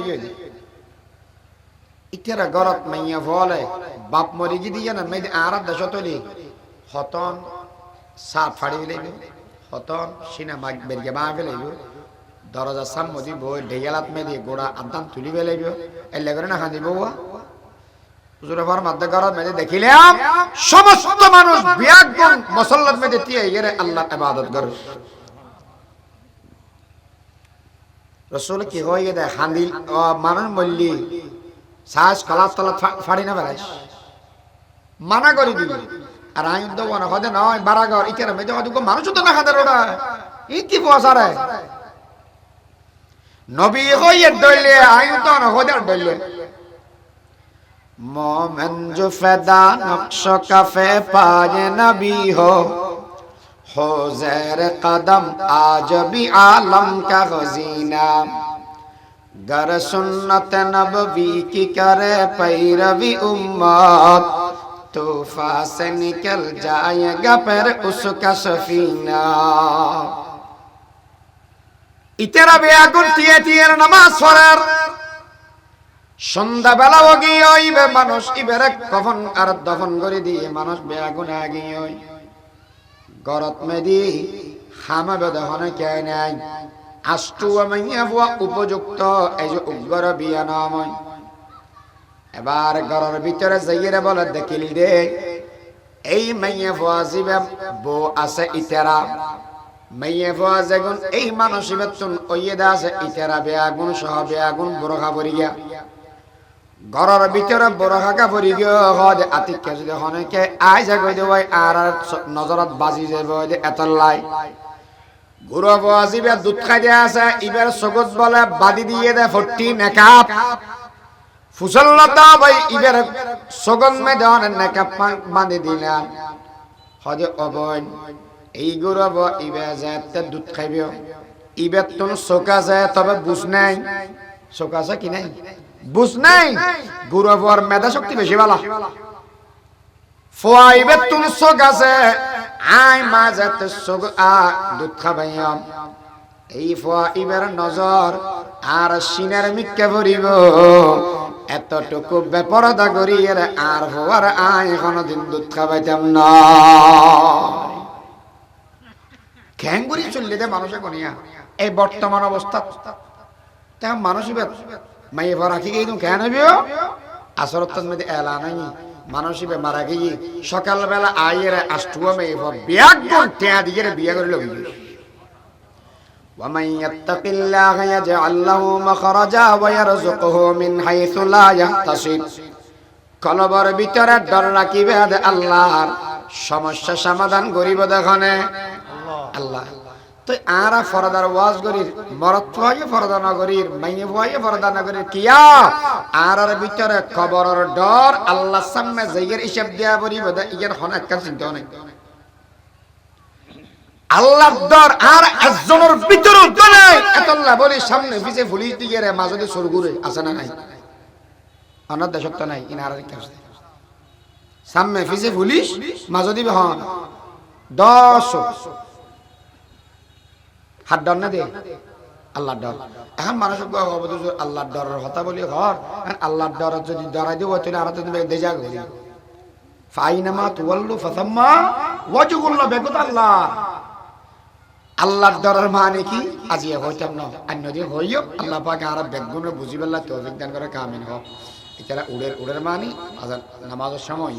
ইতারা গরত মাইয়া বলে বাপ মরি গে দিয়ে না মেদি আরাদ দেশতলি হতন সাত ফাড়ি লইবে হতন সিনেমা বেরিয়ে বা ফেলাইব দরজা সামদি বই ঢেগেলাত মেদি গোড়া আদান তুলি ফেলাইব এলে করে না হাঁদিব হুজুরের মধ্যে গরত মেদি দেখিলাম সমস্ত মানুষ বিয়াগুন মুসল্লাত মেদি টিয়ে গেরে আল্লাহ ইবাদত করে রাসূল কি হয়ে দে হাঁদিল মানুষ মল্লি সাজ কলাত তলাত ফাড়ি না ফেলাইস মানা করে দিল আর আইন তো মনে হয় নয় বারাগর ইকের মেজে হয়তো মানুষ তো না খাদের ওটা ই কি পয়সারে নবী হইয়ে দইলে আইন তো না হদের দইলে मोमिन जो फैदा नक्श कफे पाए नबी हो ज़ेर कदम आज भी आलम का खजीना गर सुन्नत नबवी की करे पैरवी उम्मत तूफा से निकल जाएगा फिर उसका सफीना इतेरा बेअगुन तिये तियर नमाज पढ़र সন্ধ্যাবেলা গিয়ে মানুষ ইবেরে কফন আর দফন করে দিয়ে মানুষ বেআগুন গিয়ে গরত মেদি হামাবে দহনে কে নাই আষ্টু মাইয়া বুয়া উপযুক্ত এই যে উগ্র বিয়া নাময় এবার ঘরের ভিতরে যাইয়ে বলে দেখিল দে এই মাইয়া বুয়া জিবে বউ আছে ইতেরা মাইয়া বুয়া যেগুন এই মানুষ বেতুন ওইদা আছে ইতেরা বেআগুন সহ বেআগুন বরখা পরিয়া ঘরের ভিতরে বড় হাকা পরি গিয়ে হদে আতিকে যদি হনেকে আইসা কই দেব আর নজরত বাজি যাব এত লাই গুরু বাজিবে দুধ খাই দিয়া আছে ইবের সগত বলে বাদি দিয়ে দে 40 নেকাপ ফুসল্লতা ভাই ইবের সগন মে দেওয়ান নেকাপ বাঁধি দিলাম হদে অবন এই গুরু ইবে যাতে দুধ খাইবে ইবে তুন সোকা যায় তবে বুঝ নাই সোকা আছে কি নাই বুঝ নাই গুরুবর মেধা শক্তি বেশি বালা ফোয়াইবে তুলসো গাছে আয় মাঝাতে সগ আ দুধ খাবাইয়াম এই ফোয়াইবের নজর আর সিনের মিক্কে ভরিব এতটুকু বেপরদা করিয়ে আর হওয়ার আয় কোনদিন দুধ খাবাইতাম না খ্যাঙ্গুরি চললে দে মানুষে কনিয়া এই বর্তমান অবস্থা তেমন মানুষই মাইয়ে ভরা কি গিয়ে তুমি কেন বিও আসরত মধ্যে এলা নাই মানুষই বে মারা গিয়ে সকালবেলা আইয়ের আষ্টুয়া মেয়ে বিয়াগ গুণ টিয়া দিয়ে বিয়া করে লবি ومن يتق الله يجعل له مخرجا ويرزقه من حيث لا يحتسب কলবর ভিতরে ডর রাখিবে আল্লাহর সমস্যা সমাধান করিব দেখনে আল্লাহ তো আরা ফরদার ওয়াজ করির মরত হয় ফরদা নগরীর মাইয়ে হয় ফরদা নগরীর কিয়া আরার ভিতরে কবরের ডর আল্লাহ সামনে যাইয়ের হিসাব দেয়া পড়িব ইয়ের হন একটা চিন্তা নাই আল্লাহর ডর আর একজনের ভিতরে নাই এতল্লা বলি সামনে পিছে পুলিশ দিয়ে রে মাঝে সরগুরে আছে না নাই অনার দেশত নাই ইনার কাছে সামনে পিছে পুলিশ মাঝে দিবে হন 10 হাত ডর না দে আল্লাহর ডর এখন মানুষ আল্লাহর ডরের কথা বলি ঘর আল্লাহর ডর যদি ডরাই দেবো তাহলে আর তুমি দেজা করি ফাইনামা তুওয়াল্লু ফাসাম্মা ওয়াজহুল্লাহ বেকুত আল্লাহ আল্লাহর ডরের মানে কি আজি হইতাম না অন্যদিন হইও আল্লাহ পাক আর বেগুনে বুঝিবেলা তৌফিক দান করে কামিন হোক এটা উড়ের মানে আজান নামাজের সময়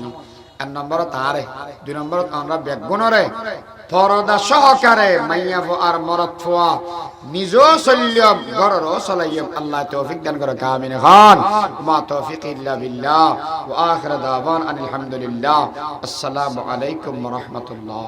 এক নম্বর তারে 2 নম্বর আমরা বেগুনরে ফরদা সহকারে মাইয়া আর মরদ ফোয়া নিজো চল্যম ঘররও চলাইম আল্লাহ তৌফিক দান করে কামিন খান মা তৌফিক ইল্লা বিল্লাহ ওয়া আখির দাওয়ান আলহামদুলিল্লাহ আসসালামু আলাইকুম ওয়া রাহমাতুল্লাহ।